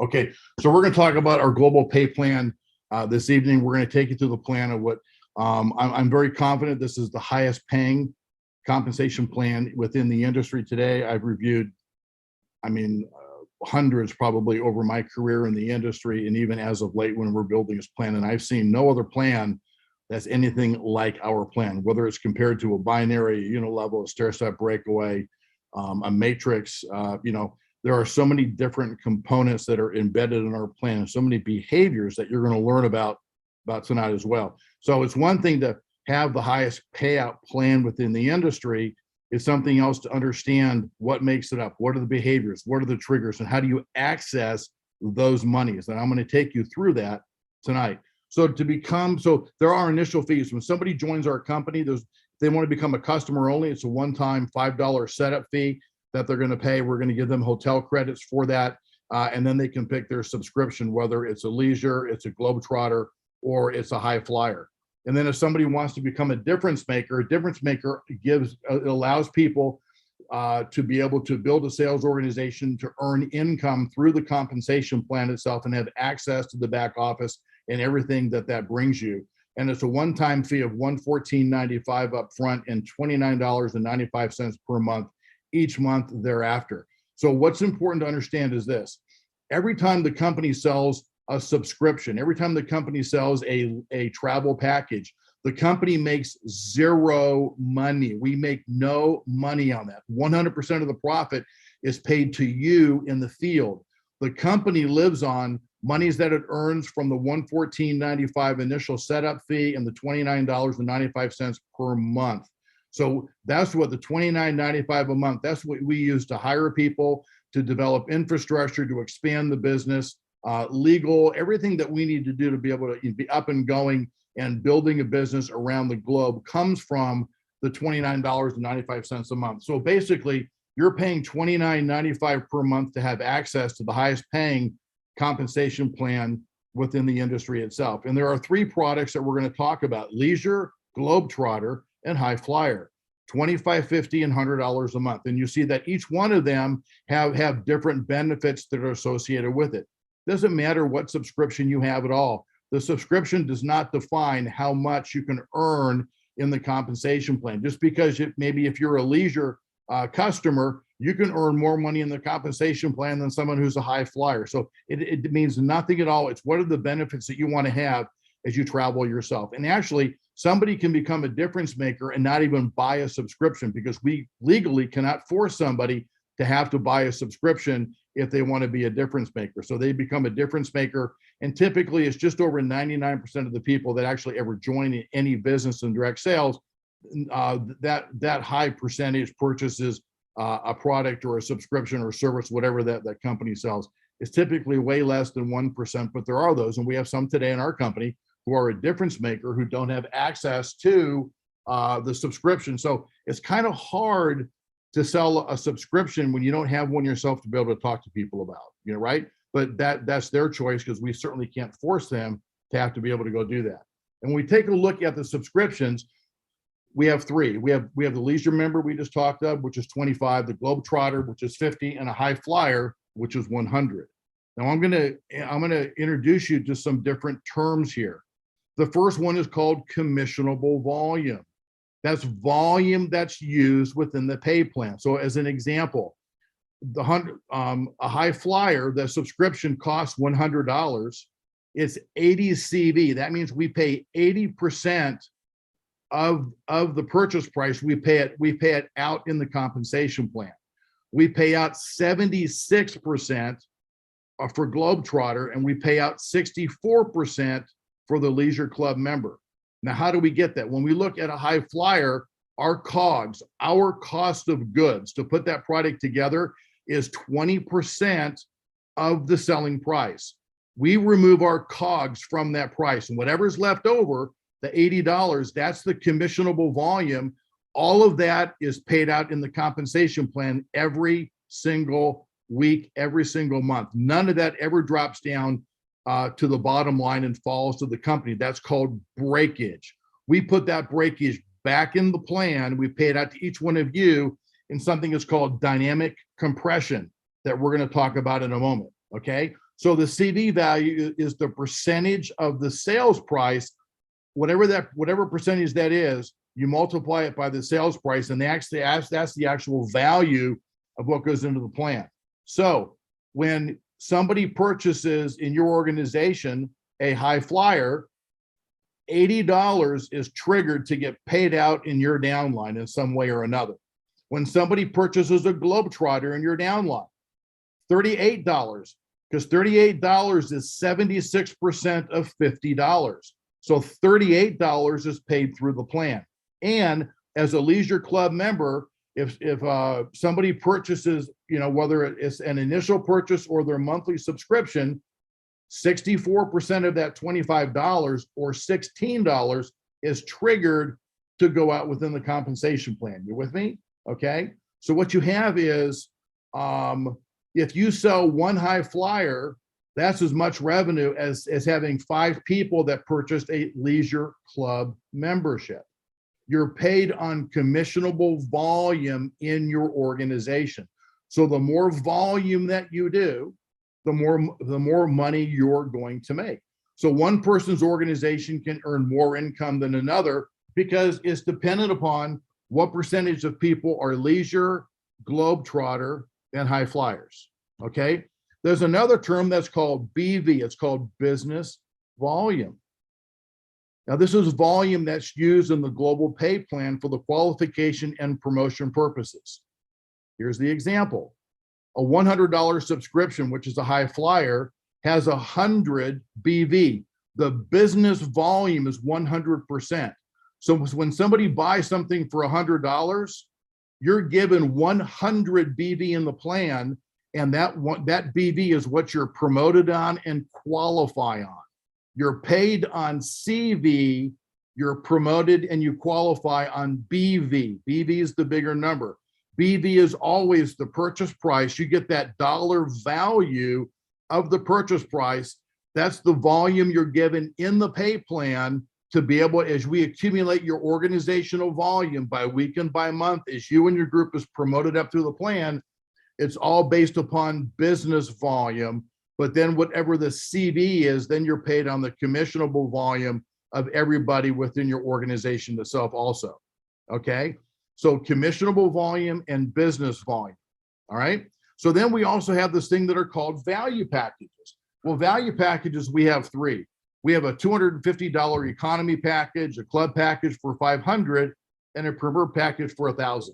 Okay, so we're going to talk about our global pay plan this evening. We're going to take you through the plan of what I'm very confident this is the highest paying compensation plan within the industry today. I've reviewed, hundreds probably over my career in the industry, and even as of late when we're building this plan, and I've seen no other plan that's anything like our plan, whether it's compared to a binary, unilevel, a stair-step breakaway, a matrix. There are so many different components that are embedded in our plan, and so many behaviors that you're going to learn about tonight as well. So it's one thing to have the highest payout plan within the industry. It's something else to understand what makes it up, what are the behaviors, what are the triggers, and how do you access those monies. And I'm going to take you through that tonight. So there are initial fees. When somebody joins our company, they want to become a customer only, it's a one-time $5 setup fee that they're going to pay. We're going to give them hotel credits for that. And then they can pick their subscription, whether it's a leisure, it's a Globetrotter, or it's a high flyer. And then if somebody wants to become a difference maker allows people to be able to build a sales organization, to earn income through the compensation plan itself and have access to the back office and everything that brings you. And it's a one-time fee of $114.95 up front and $29.95 per month each month thereafter. So what's important to understand is this: every time the company sells a subscription, every time the company sells a travel package, the company makes zero money. We make no money on that. 100% of the profit is paid to you in the field. The company lives on monies that it earns from the $114.95 initial setup fee and the $29.95 per month. So that's what the $29.95 a month, that's what we use to hire people, to develop infrastructure, to expand the business, legal, everything that we need to do to be able to be up and going and building a business around the globe comes from the $29.95 a month. So basically, you're paying $29.95 per month to have access to the highest paying compensation plan within the industry itself. And there are three products that we're going to talk about: leisure, Globetrotter, and high flyer. $25, $50, and $100 a month. And you see that each one of them have different benefits that are associated with it. Doesn't matter what subscription you have at all. The subscription does not define how much you can earn in the compensation plan. Just because maybe if you're a leisure customer, you can earn more money in the compensation plan than someone who's a high flyer. So it means nothing at all. It's what are the benefits that you want to have as you travel yourself. And actually, somebody can become a difference maker and not even buy a subscription, because we legally cannot force somebody to have to buy a subscription if they want to be a difference maker. So they become a difference maker. And typically it's just over 99% of the people that actually ever join any business in direct sales, that high percentage purchases a product or a subscription or service, whatever that company sells. It's typically way less than 1%, but there are those. And we have some today in our company who are a difference maker who don't have access to the subscription. So it's kind of hard to sell a subscription when you don't have one yourself to be able to talk to people about, right? But that's their choice, because we certainly can't force them to have to be able to go do that. And when we take a look at the subscriptions, we have three. We have the leisure member we just talked of, which is $25, the Globetrotter, which is $50, and a high flyer, which is $100. Now I'm gonna introduce you to some different terms here. The first one is called commissionable volume. That's volume that's used within the pay plan. So as an example, a high flyer, the subscription costs $100. It's 80 CV. That means we pay 80% of the purchase price. We pay it out in the compensation plan. We pay out 76% for Globetrotter, and we pay out 64% for the leisure club member. Now, how do we get that? When we look at a high flyer, our COGS, our cost of goods to put that product together, is 20% of the selling price. We remove our COGS from that price, and whatever's left over, the $80, that's the commissionable volume. All of that is paid out in the compensation plan every single week, every single month. None of that ever drops down to the bottom line and falls to the company. That's called breakage. We put that breakage back in the plan. We pay it out to each one of you in something that's called dynamic compression that we're going to talk about in a moment. Okay. So the CV value is the percentage of the sales price, whatever percentage that is, you multiply it by the sales price, and that's the actual value of what goes into the plan. So when somebody purchases in your organization a high flyer, $80 is triggered to get paid out in your downline in some way or another. When somebody purchases a Globetrotter in your downline, $38, because $38 is 76% of $50. So $38 is paid through the plan. And as a Leisure Club member, if somebody purchases, whether it's an initial purchase or their monthly subscription, 64% of that $25 or $16 is triggered to go out within the compensation plan. You with me? Okay. So what you have is, if you sell one high flyer, that's as much revenue as having 5 people that purchased a Leisure Club membership. You're paid on commissionable volume in your organization. So the more volume that you do, the more money you're going to make. So one person's organization can earn more income than another because it's dependent upon what percentage of people are leisure, Globetrotter, and high flyers. Okay. There's another term that's called BV. It's called business volume. Now, this is volume that's used in the global pay plan for the qualification and promotion purposes. Here's the example. A $100 subscription, which is a high flyer, has 100 BV. The business volume is 100%. So when somebody buys something for $100, you're given 100 BV in the plan, and that BV is what you're promoted on and qualify on. You're paid on CV, you're promoted and you qualify on BV. BV is the bigger number. BV is always the purchase price. You get that dollar value of the purchase price. That's the volume you're given in the pay plan to be able, as we accumulate your organizational volume by week and by month, as you and your group is promoted up through the plan, it's all based upon business volume. But then whatever the CV is, then you're paid on the commissionable volume of everybody within your organization itself also. Okay. So commissionable volume and business volume. All right. So then we also have this thing that are called value packages. Well, value packages, we have 3. We have a $250 economy package, a club package for $500, and a premier package for $1,000.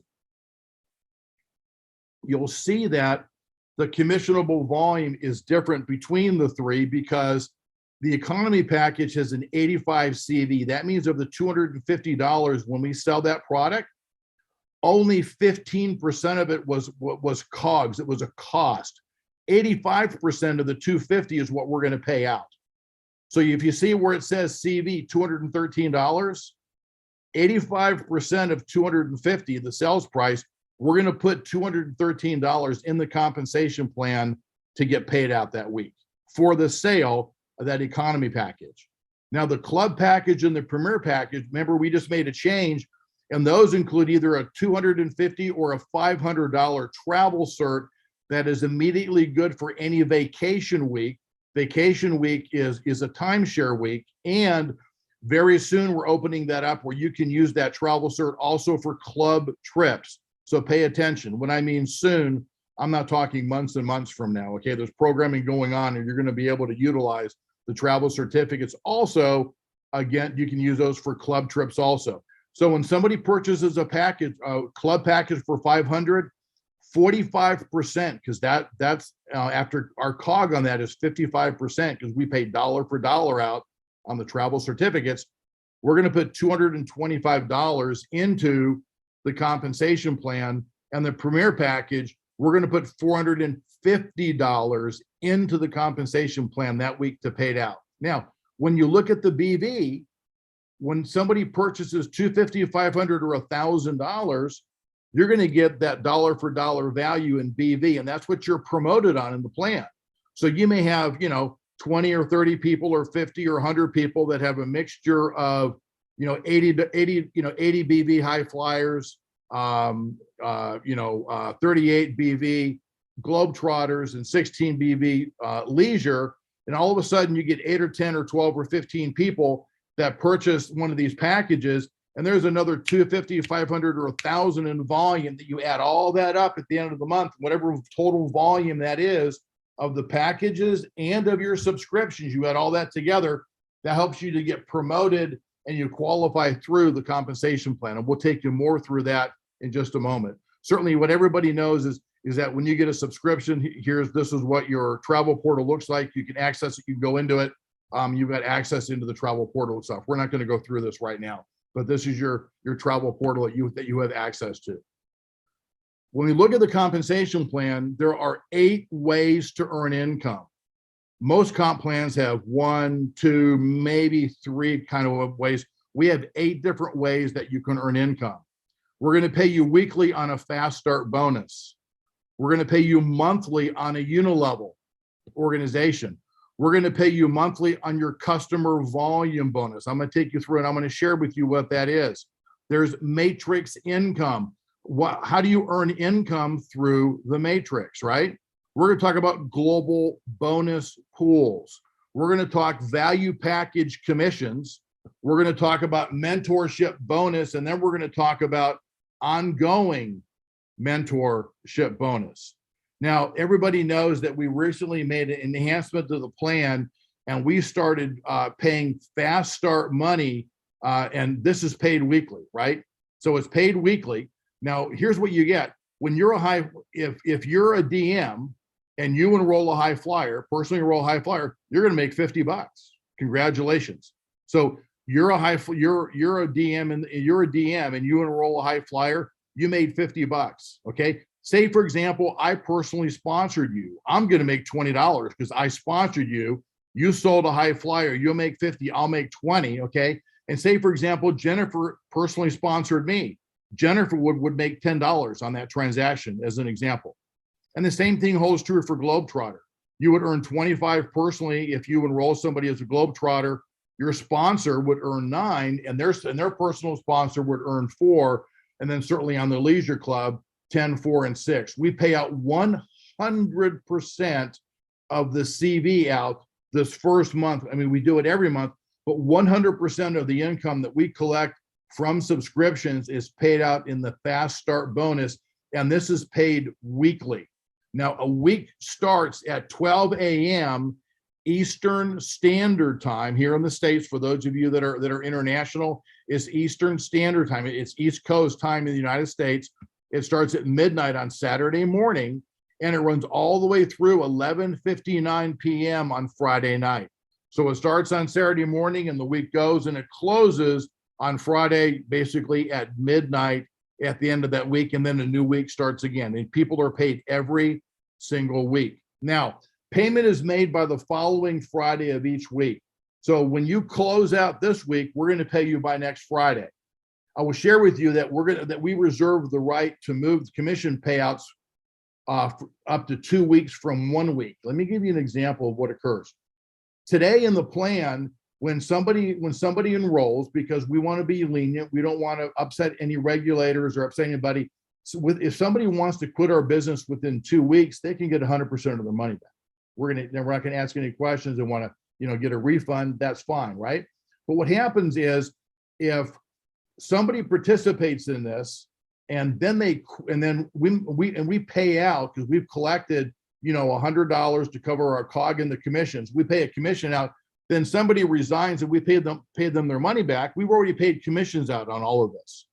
You'll see that the commissionable volume is different between the 3 because the economy package has an 85 CV. That means of the $250, when we sell that product, only 15% of it was COGS. It was a cost. 85% of the $250 is what we're going to pay out. So if you see where it says CV $213, 85% of $250, the sales price, we're going to put $213 in the compensation plan to get paid out that week for the sale of that economy package. Now, the club package and the premier package, remember, we just made a change, and those include either a $250 or a $500 travel cert that is immediately good for any vacation week. Vacation week is a timeshare week, and very soon we're opening that up where you can use that travel cert also for club trips. So pay attention. When I mean soon, I'm not talking months and months from now. Okay, there's programming going on, and you're going to be able to utilize the travel certificates. Also, again, you can use those for club trips also. So when somebody purchases a package, a club package for $500, 45%, because that's after our COG on that is 55%, because we pay dollar for dollar out on the travel certificates. We're going to put $225 into the compensation plan, and the premier package, we're going to put $450 into the compensation plan that week to pay it out. Now, when you look at the BV, when somebody purchases $250, $500, or $1,000, you're going to get that dollar for dollar value in BV, and that's what you're promoted on in the plan. So you may have, 20 or 30 people or 50 or 100 people that have a mixture of 80 BV high flyers, 38 BV, Globetrotters and 16 BV leisure, and all of a sudden you get 8 or 10 or 12 or 15 people that purchase one of these packages, and there's another 250, 500, or 1,000 in volume, that you add all that up at the end of the month, whatever total volume that is of the packages and of your subscriptions, you add all that together, that helps you to get promoted and you qualify through the compensation plan. And we'll take you more through that in just a moment. Certainly what everybody knows is that when you get a subscription, this is what your travel portal looks like. You can access it, you can go into it. You've got access into the travel portal itself. We're not going to go through this right now, but this is your travel portal that you have access to. When we look at the compensation plan, there are 8 ways to earn income. Most comp plans have 1, 2, maybe 3 kind of ways. We have 8 different ways that you can earn income. We're going to pay you weekly on a fast start bonus. We're going to pay you monthly on a unilevel organization. We're going to pay you monthly on your customer volume bonus. I'm going to take you through and I'm going to share with you what that is. There's matrix income. How do you earn income through the matrix, right? We're going to talk about global bonus pools. We're going to talk value package commissions. We're going to talk about mentorship bonus, and then we're going to talk about ongoing mentorship bonus. Now, everybody knows that we recently made an enhancement to the plan, and we started paying fast start money, and this is paid weekly, right? So it's paid weekly. Now, here's what you get. When you're if you're a DM and you enroll a high flyer, personally enroll a high flyer, you're going to make $50. Congratulations. So you're a DM and you enroll a high flyer, you made $50. Okay. Say, for example, I personally sponsored you. I'm going to make $20 because I sponsored you. You sold a high flyer. You'll make 50. I'll make 20. Okay. And say, for example, Jennifer personally sponsored me. Jennifer would make $10 on that transaction, as an example. And the same thing holds true for Globetrotter. You would earn 25 personally if you enroll somebody as a Globetrotter. Your sponsor would earn 9, and their personal sponsor would earn 4. And then certainly on the Leisure Club, 10, 4, and 6. We pay out 100% of the CV out this first month. I mean, we do it every month, but 100% of the income that we collect from subscriptions is paid out in the fast start bonus, and this is paid weekly. Now, a week starts at 12 a.m. Eastern Standard Time here in the States. For those of you that are international, it's Eastern Standard Time. It's East Coast time in the United States. It starts at midnight on Saturday morning, and it runs all the way through 11:59 p.m. on Friday night. So it starts on Saturday morning, and the week goes, and it closes on Friday, basically at midnight at the end of that week, and then a new week starts again. And people are paid every single week. Now, payment is made by the following Friday of each week. So when you close out this week, we're going to pay you by next Friday. I will share with you that we reserve the right to move the commission payouts up to 2 weeks from 1 week. Let me give you an example of what occurs. Today in the plan, when somebody enrolls, because we want to be lenient, we don't want to upset any regulators or upset anybody. So if somebody wants to quit our business within 2 weeks, they can get 100% of their money back. We're not going to ask any questions and want to, get a refund. That's fine, right? But what happens is, if somebody participates in this and then we pay out, because we've collected, $100 to cover our COG and the commissions, we pay a commission out. Then somebody resigns and we pay them their money back. We've already paid commissions out on all of this.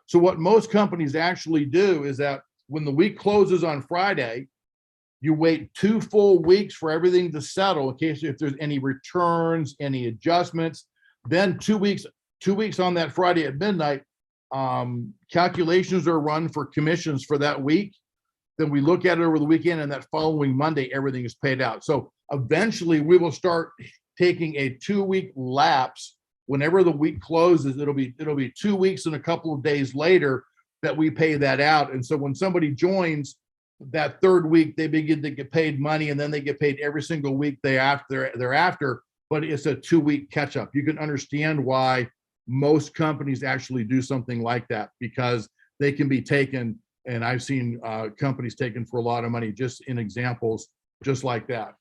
So what most companies actually do is that when the week closes on Friday, you wait 2 full weeks for everything to settle in case if there's any returns, any adjustments. Then 2 weeks on that Friday at midnight, calculations are run for commissions for that week. Then we look at it over the weekend, and that following Monday, everything is paid out. So eventually we will start taking a 2-week lapse. Whenever the week closes, it'll be 2 weeks and a couple of days later that we pay that out. And so when somebody joins that 3rd week, they begin to get paid money, and then they get paid every single week thereafter. But it's a 2-week catch up. You can understand why most companies actually do something like that, because they can be taken And I've seen companies taken for a lot of money just in examples just like that.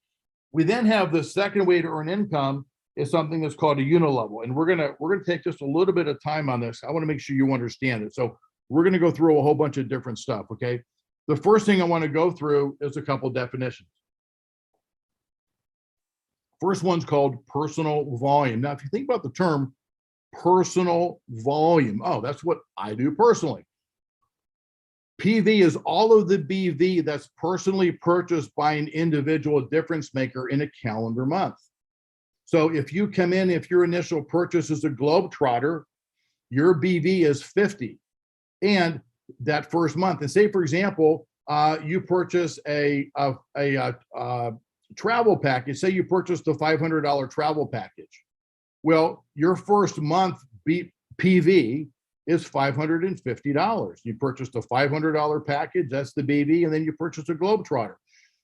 We then have the second way to earn income is something that's called a unilevel. And we're gonna take just a little bit of time on this. I want to make sure you understand it. So we're gonna go through a whole bunch of different stuff, okay? The first thing I want to go through is a couple definitions. First one's called personal volume. Now, if you think about the term personal volume, oh, that's what I do personally. PV is all of the BV that's personally purchased by an individual difference maker in a calendar month. So if you come in, if your initial purchase is a Globetrotter, your BV is 50. And that first month, and say, for example, you purchase a travel package, say you purchased a $500 travel package. Well, your first month PV is $550. You purchased a $500 package, that's the BV, and then you purchased a Globetrotter.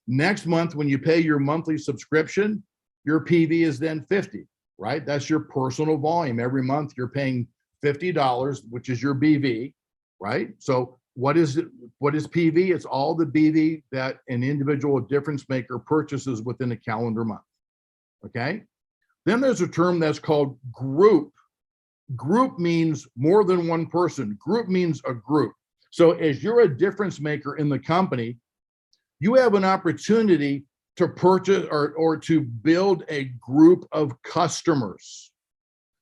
Next month, when you pay your monthly subscription, your PV is then 50, right? That's your personal volume. Every month you're paying $50, which is your BV, right? So what is it? What is PV? It's all the BV that an individual difference maker purchases within a calendar month, okay? Then there's a term that's called group. Group means more than one person. Group means a group. So as you're a difference maker in the company, you have an opportunity to purchase or to build a group of customers.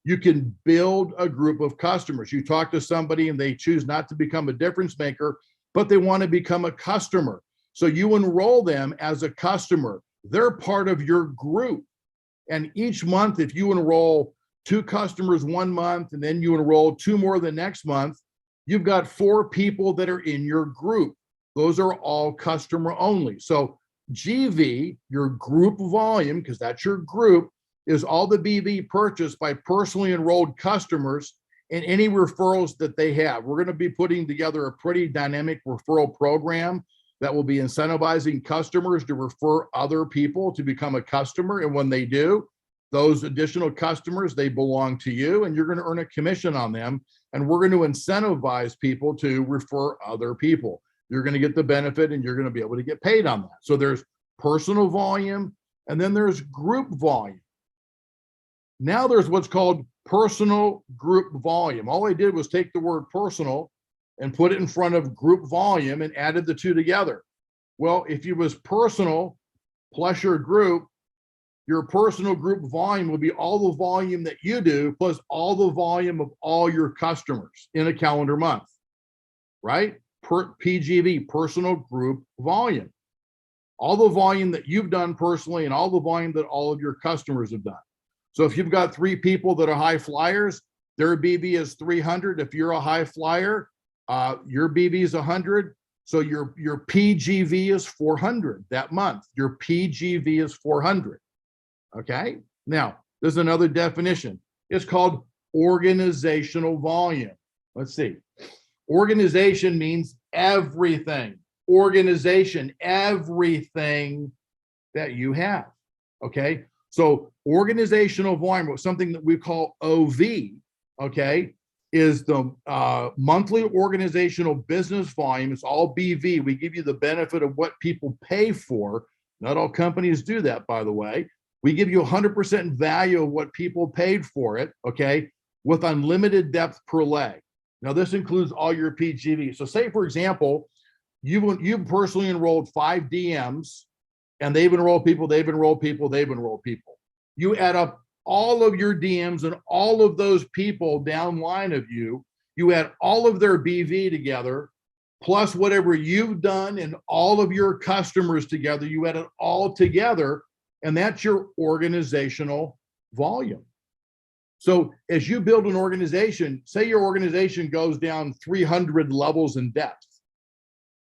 You can build a group of customers. You talk to somebody and they choose not to become a difference maker, but they want to become a customer. So you enroll them as a customer. They're part of your group. And each month, if you enroll 2 customers one month, and then you enroll 2 more the next month, you've got 4 people that are in your group. Those are all customer only. So GV, your group volume, because that's your group, is all the BV purchased by personally enrolled customers and any referrals that they have. We're going to be putting together a pretty dynamic referral program that will be incentivizing customers to refer other people to become a customer. And when they do, those additional customers, they belong to you, and you're going to earn a commission on them. And we're going to incentivize people to refer other people. You're going to get the benefit and you're going to be able to get paid on that. So there's personal volume, and then there's group volume. Now there's what's called personal group volume. All I did was take the word personal and put it in front of group volume and added the 2 together. Well, if it was personal plus your group, your personal group volume would be all the volume that you do plus all the volume of all your customers in a calendar month, right? PGV, personal group volume. All the volume that you've done personally and all the volume that all of your customers have done. So if you've got 3 people that are high flyers, their BV is 300. If you're a high flyer, your BV is 100. So your PGV is 400 that month. Your PGV is 400. Okay. Now, there's another definition. It's called organizational volume. Let's see. Organization means everything. Organization, everything that you have. Okay. So organizational volume, something that we call OV, okay, is the monthly organizational business volume. It's all BV. We give you the benefit of what people pay for. Not all companies do that, by the way. We give you 100% value of what people paid for it, okay, with unlimited depth per leg. Now, this includes all your PGV. So say, for example, you've personally enrolled 5 DMs, and they've enrolled people, they've enrolled people, they've enrolled people. You add up all of your DMs and all of those people downline of you, you add all of their BV together, plus whatever you've done and all of your customers together, you add it all together, and that's your organizational volume. So as you build an organization, say your organization goes down 300 levels in depth.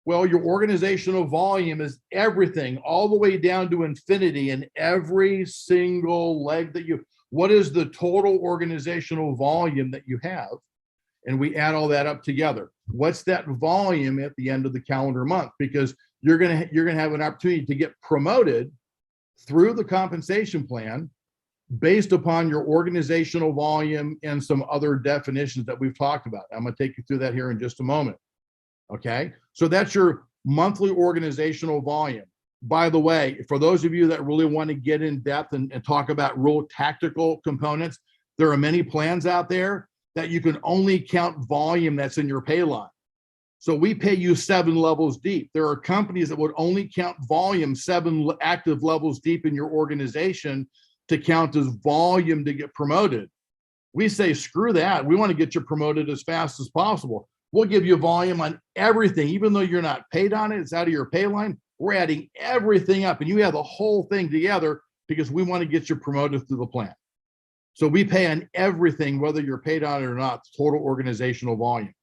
Well, your organizational volume is everything all the way down to infinity in every single leg that what is the total organizational volume that you have? And we add all that up together. What's that volume at the end of the calendar month? Because you're going to have an opportunity to get promoted through the compensation plan based upon your organizational volume and some other definitions that we've talked about. I'm going to take you through that here in just a moment. Okay, so that's your monthly organizational volume. By the way, for those of you that really want to get in depth and talk about real tactical components, there are many plans out there that you can only count volume that's in your pay line. So we pay you 7 levels deep. There are companies that would only count volume 7 active levels deep in your organization to count as volume to get promoted. We say, screw that. We want to get you promoted as fast as possible. We'll give you volume on everything, even though you're not paid on it. It's out of your pay line. We're adding everything up and you have the whole thing together because we want to get you promoted through the plan. So we pay on everything, whether you're paid on it or not, total organizational volume.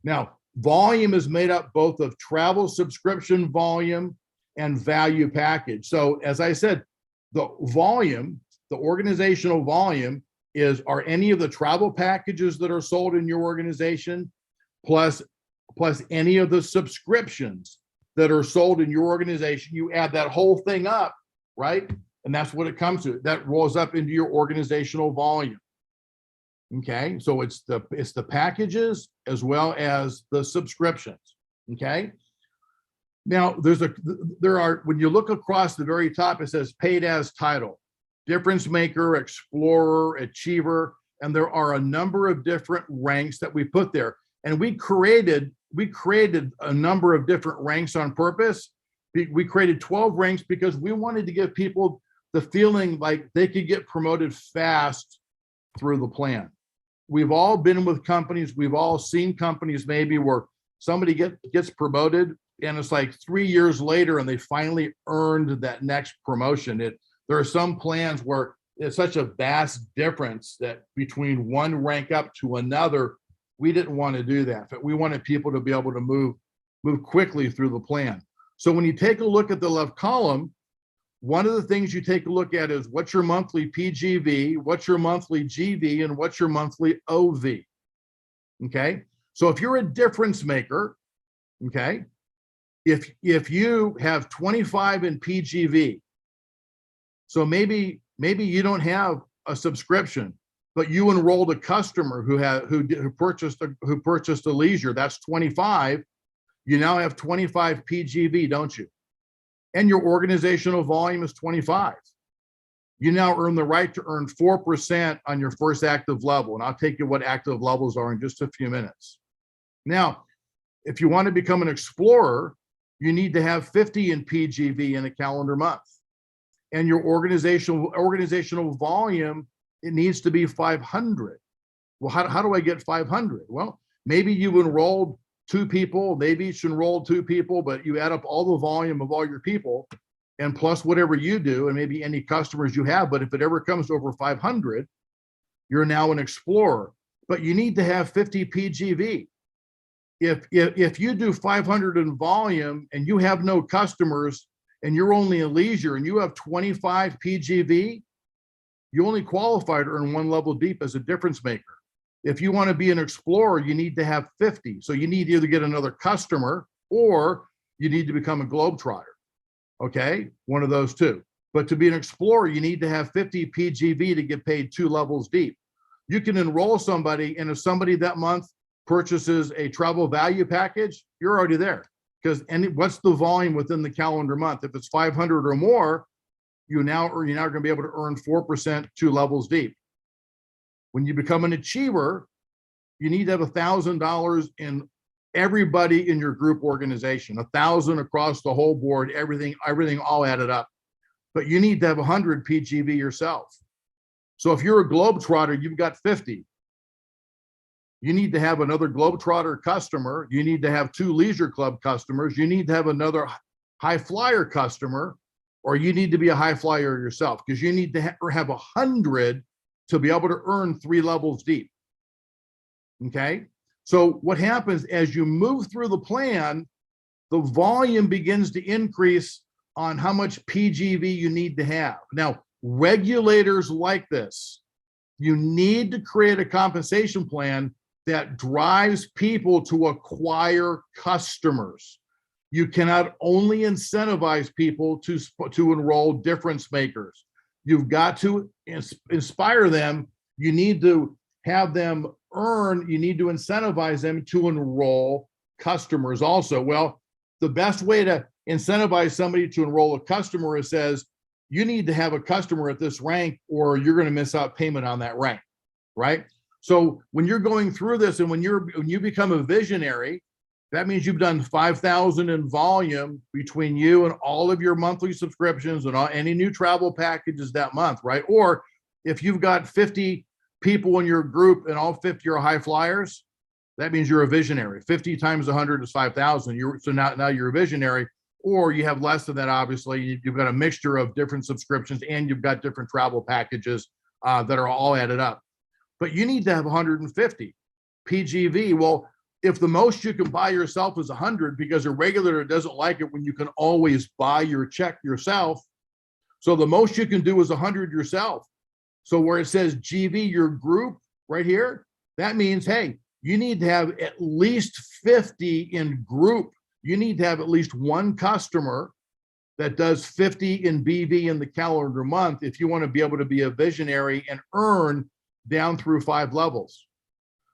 Now, volume is made up both of travel subscription volume and value package. So as I said, the volume, the organizational volume are any of the travel packages that are sold in your organization, plus any of the subscriptions that are sold in your organization. You add that whole thing up, right? And that's what it comes to. That rolls up into your organizational volume. Okay, so it's the packages as well as the subscriptions. Okay. Now when you look across the very top, it says paid as title, difference maker, explorer, achiever, and there are a number of different ranks that we put there. And we created a number of different ranks on purpose. We created 12 ranks because we wanted to give people the feeling like they could get promoted fast through the plan. We've all been with companies, we've all seen companies maybe where somebody gets promoted and it's like 3 years later and they finally earned that next promotion. There are some plans where it's such a vast difference that between one rank up to another, we didn't want to do that. But we wanted people to be able to move quickly through the plan. So when you take a look at the left column, one of the things you take a look at is what's your monthly PGV, what's your monthly GV, and what's your monthly OV. Okay, so if you're a difference maker, okay, if you have 25 in PGV, so maybe you don't have a subscription, but you enrolled a customer who purchased a leisure, that's 25. You now have 25 PGV, don't you? And your organizational volume is 25. You now earn the right to earn 4% on your first active level. And I'll take you what active levels are in just a few minutes. Now, if you want to become an explorer, you need to have 50 in PGV in a calendar month. And your organizational volume, it needs to be 500. Well, how do I get 500? Well, maybe you enrolled 2 people, maybe each enrolled 2 people, but you add up all the volume of all your people and plus whatever you do and maybe any customers you have. But if it ever comes over 500, you're now an explorer, but you need to have 50 PGV. If you do 500 in volume and you have no customers and you're only in leisure and you have 25 PGV, you only qualify to earn 1 level deep as a difference maker. If you want to be an explorer, you need to have 50. So you need to either get another customer or you need to become a globetrotter. Okay, one of those two. But to be an explorer, you need to have 50 PGV to get paid 2 levels deep. You can enroll somebody, and if somebody that month purchases a travel value package, you're already there. Because what's the volume within the calendar month? If it's 500 or more, you're now going to be able to earn 4% 2 levels deep. When you become an achiever, you need to have $1,000 in everybody in your group organization, 1,000 across the whole board, everything all added up. But you need to have 100 PGV yourself. So if you're a globetrotter, you've got 50. You need to have another globetrotter customer. You need to have 2 leisure club customers. You need to have another high flyer customer, or you need to be a high flyer yourself because you need to have 100 to be able to earn 3 levels deep. Okay. So what happens as you move through the plan, the volume begins to increase on how much PGV you need to have. Now, regulators like this. You need to create a compensation plan that drives people to acquire customers. You cannot only incentivize people to enroll difference makers. You've got to inspire them. You need to have them earn, you need to incentivize them to enroll customers also. Well, the best way to incentivize somebody to enroll a customer is says, you need to have a customer at this rank or you're going to miss out payment on that rank, right? So when you're going through this and when you become a visionary, that means you've done 5,000 in volume between you and all of your monthly subscriptions and any new travel packages that month, right? Or if you've got 50 people in your group and all 50 are high flyers, that means you're a visionary. 50 times 100 is 5,000. So now you're a visionary. Or you have less than that, obviously. You've got a mixture of different subscriptions and you've got different travel packages that are all added up. But you need to have 150 PGV. Well, if the most you can buy yourself is 100 because a regulator doesn't like it when you can always buy your check yourself. So the most you can do is 100 yourself. So where it says GV, your group right here, that means, hey, you need to have at least 50 in group. You need to have at least one customer that does 50 in BV in the calendar month if you want to be able to be a visionary and earn down through 5 levels.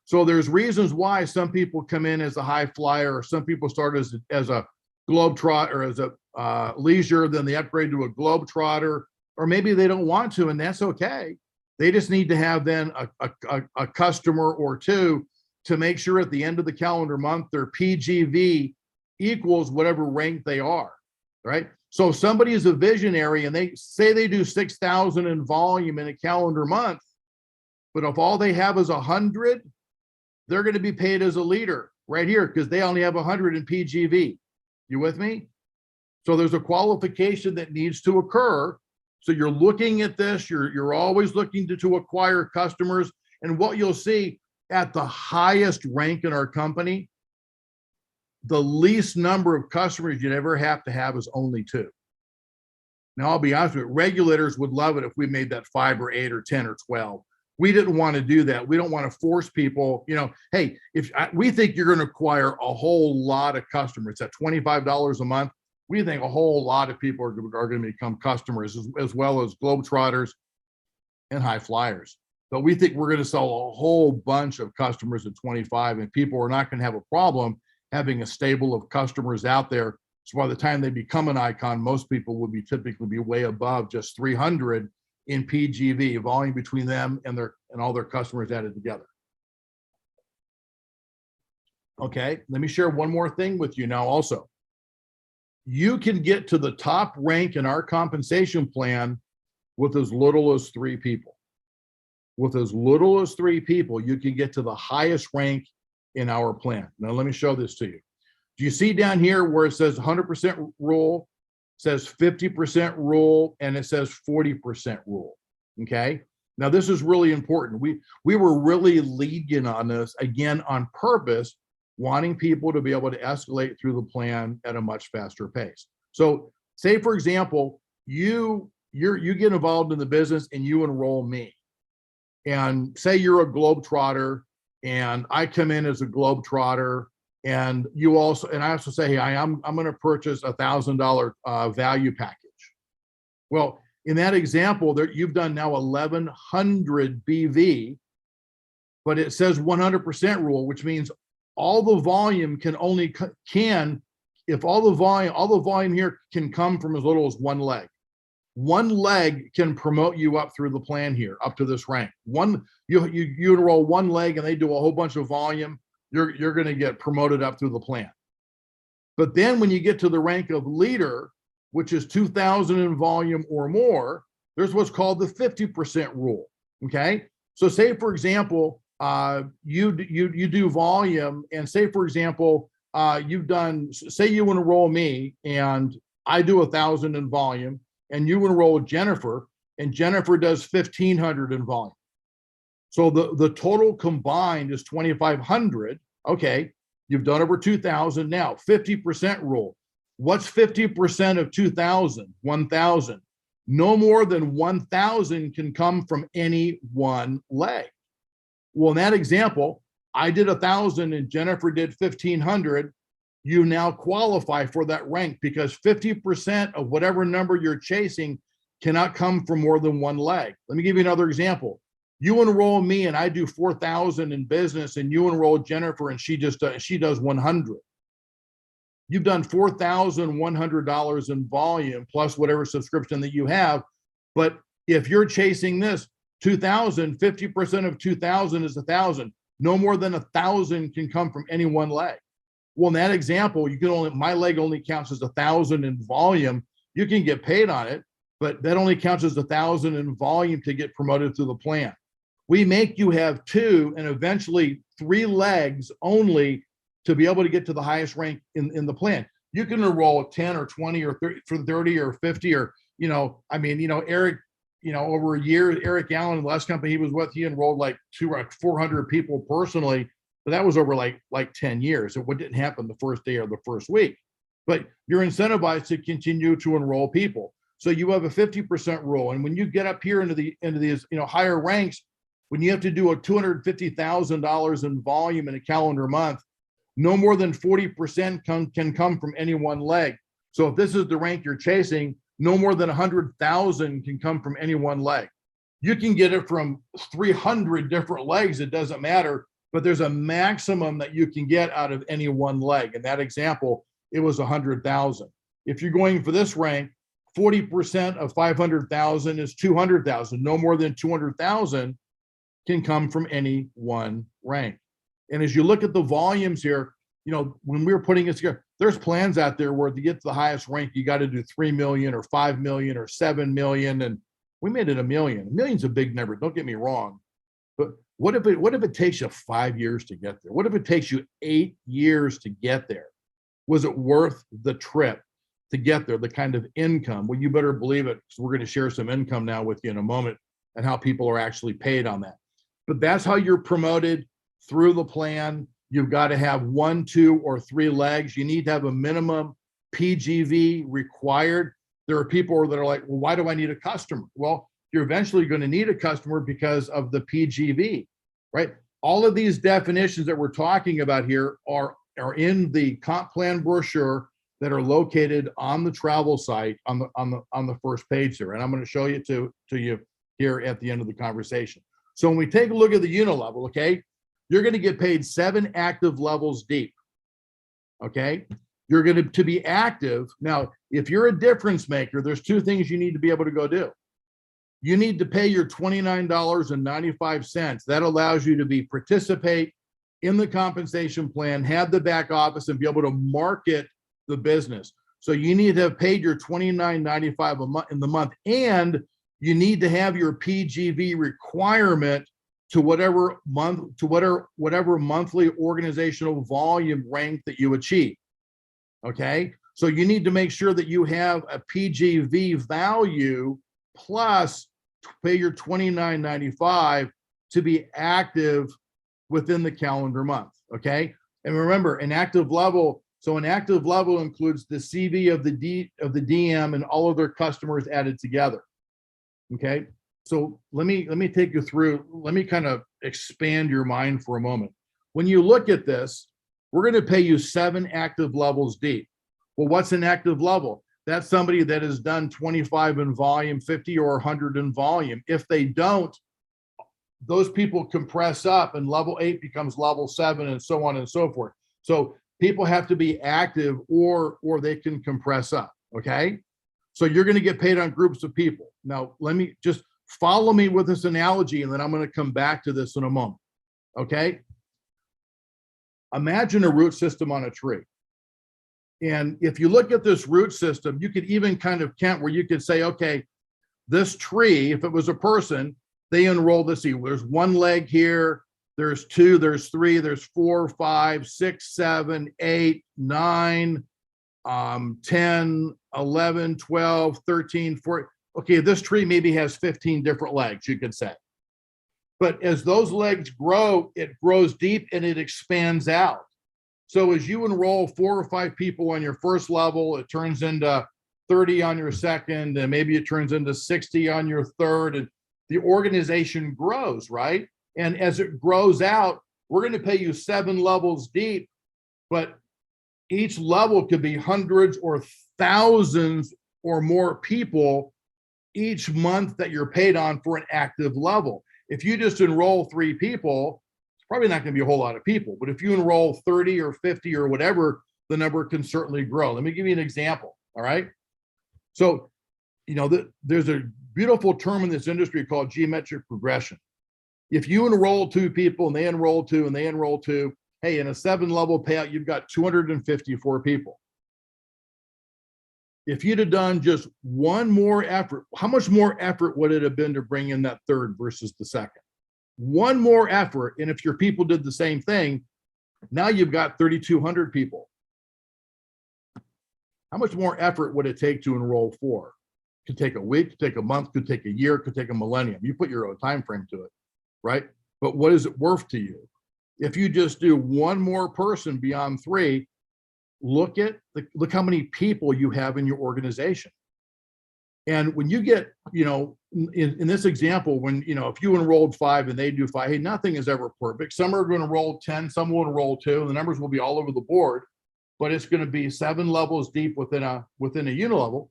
So there's reasons why some people come in as a high flyer, or some people start as a globetrotter or as a leisure, then they upgrade to a globetrotter, or maybe they don't want to, and that's okay. They just need to have then a customer or two to make sure at the end of the calendar month, their PGV equals whatever rank they are, right? So if somebody is a visionary and they say they do 6,000 in volume in a calendar month, but if all they have is 100, they're going to be paid as a leader right here because they only have 100 in PGV. You with me? So there's a qualification that needs to occur. So you're looking at this, you're always looking to acquire customers. And what you'll see at the highest rank in our company, the least number of customers you'd ever have to have is only 2. Now, I'll be honest with you, regulators would love it if we made that 5 or 8 or 10 or 12. We didn't want to do that. We don't want to force people, hey, we think you're going to acquire a whole lot of customers at $25 a month. We think a whole lot of people are going to become customers as well as globetrotters and high flyers. But we think we're going to sell a whole bunch of customers at 25, and people are not going to have a problem having a stable of customers out there. So by the time they become an icon, most people will typically be way above just 300 in PGV, volume between them and all their customers added together. Okay, let me share one more thing with you now also. You can get to the top rank in our compensation plan with as little as 3 people. With as little as 3 people, you can get to the highest rank in our plan. Now, let me show this to you. Do you see down here where it says 100% rule, says 50% rule, and it says 40% rule? Okay. Now, this is really important. We were really lenient on this, again, on purpose, wanting people to be able to escalate through the plan at a much faster pace. So say, for example, you get involved in the business and you enroll me. And say you're a globetrotter and I come in as a globetrotter, and I also say, hey, I'm going to purchase $1,000 value package. Well, in that example, you've done now 1,100 BV, but it says 100% rule, which means all the volume if all the volume here can come from as little as 1 leg. 1 leg can promote you up through the plan here, up to this rank. You enroll 1 leg and they do a whole bunch of volume, you're going to get promoted up through the plan. But then when you get to the rank of leader, which is 2,000 in volume or more, there's what's called the 50% rule. Okay. So say, for example, you do volume, and say, for example, say you enroll me and I do 1,000 in volume, and you enroll Jennifer, and Jennifer does 1,500 in volume. So the total combined is 2,500. Okay, you've done over 2,000 now. 50% rule. What's 50% of 2,000? 1,000. No more than 1,000 can come from any 1 leg. Well, in that example, I did 1,000 and Jennifer did 1,500. You now qualify for that rank because 50% of whatever number you're chasing cannot come from more than 1 leg. Let me give you another example. You enroll me and I do 4,000 in business, and you enroll Jennifer and she does 100. you've done $4,100 in volume plus whatever subscription that you have. But if you're chasing this 2,000, 50% of 2,000 is 1,000. No more than 1,000 can come from any one leg. Well, in that example, you can only, my leg only counts as 1,000 in volume. You can get paid on it, but that only counts as 1,000 in volume to get promoted through the plan. We make you have 2 and eventually 3 legs only to be able to get to the highest rank in the plan. You can enroll 10 or 20 or 30 or 50 or, Eric, over a year, Eric Allen, the last company he was with, he enrolled like 200 or 400 people personally, but that was over like 10 years. It didn't happen the first day or the first week, but you're incentivized to continue to enroll people. So you have a 50% rule. And when you get up here into these, higher ranks, when you have to do a $250,000 in volume in a calendar month, no more than 40% can come from any one leg. So if this is the rank you're chasing, no more than 100,000 can come from any one leg. You can get it from 300 different legs, it doesn't matter, but there's a maximum that you can get out of any one leg. In that example, it was 100,000. If you're going for this rank, 40% of 500,000 is 200,000. No more than 200,000 can come from any one rank. And as you look at the volumes here, when we were putting it together, there's plans out there where to get to the highest rank, you got to do 3 million or 5 million or 7 million. And we made it 1 million. 1 million's a big number. Don't get me wrong. But what if it takes you 5 years to get there? What if it takes you 8 years to get there? Was it worth the trip to get there? The kind of income? Well, you better believe it, because we're going to share some income now with you in a moment and how people are actually paid on that. But that's how you're promoted through the plan. You've got to have 1, 2, or 3 legs. You need to have a minimum PGV required. There are people that are like, well, why do I need a customer? Well, you're eventually going to need a customer because of the PGV, right? All of these definitions that we're talking about here are in the comp plan brochure that are located on the travel site on the first page there. And I'm going to show you to you here at the end of the conversation. So when we take a look at the unit level, okay, you're going to get paid 7 active levels deep. Okay, you're going to be active. Now, if you're a difference maker, there's 2 things you need to be able to go do. You need to pay your $29.95. That allows you to participate in the compensation plan, have the back office, and be able to market the business. So you need to have paid your $29.95 a month in the month, and you need to have your PGV requirement to whatever monthly organizational volume rank that you achieve. Okay, so you need to make sure that you have a PGV value plus pay your $29.95 to be active within the calendar month. Okay, and remember, an active level. So an active level includes the CV of the DM and all of their customers added together. Okay, so let me take you through. Let me kind of expand your mind for a moment. When you look at this, we're going to pay you 7 active levels deep. Well, what's an active level? That's somebody that has done 25 in volume, 50 or 100 in volume. If they don't, those people compress up and level 8 becomes level 7 and so on and so forth. So people have to be active or they can compress up. Okay, so you're going to get paid on groups of people. Now, let me just follow me with this analogy, and then I'm going to come back to this in a moment. Okay, imagine a root system on a tree. And if you look at this root system, you could even kind of count where you could say, okay, this tree, if it was a person, they enrolled, let's see, there's 1 leg here, there's 2, there's 3, there's 4, 5, 6, 7, 8, 9, 10, 11, 12, 13, 14. Okay, this tree maybe has 15 different legs, you could say. But as those legs grow, it grows deep and it expands out. So as you enroll 4 or 5 people on your first level, it turns into 30 on your second, and maybe it turns into 60 on your third, and the organization grows, right? And as it grows out, we're going to pay you 7 levels deep, but each level could be hundreds or thousands or more people each month that you're paid on for an active level. If you just enroll 3 people, it's probably not going to be a whole lot of people. But if you enroll 30 or 50 or whatever, the number can certainly grow. Let me give you an example. All right. So, there's a beautiful term in this industry called geometric progression. If you enroll two people and they enroll two and they enroll two, hey, in a 7-level payout, you've got 254 people. If you'd have done just one more effort, how much more effort would it have been to bring in that third versus the second? One more effort. And if your people did the same thing, now you've got 3,200 people. How much more effort would it take to enroll 4? Could take a week, could take a month, could take a year, could take a millennium. You put your own time frame to it, right? But what is it worth to you? If you just do one more person beyond 3, look how many people you have in your organization. And when you get, in this example, when, if you enrolled 5 and they do 5, hey, nothing is ever perfect. Some are going to enroll 10, some will enroll 2, and the numbers will be all over the board, but it's going to be 7 levels deep within a unilevel.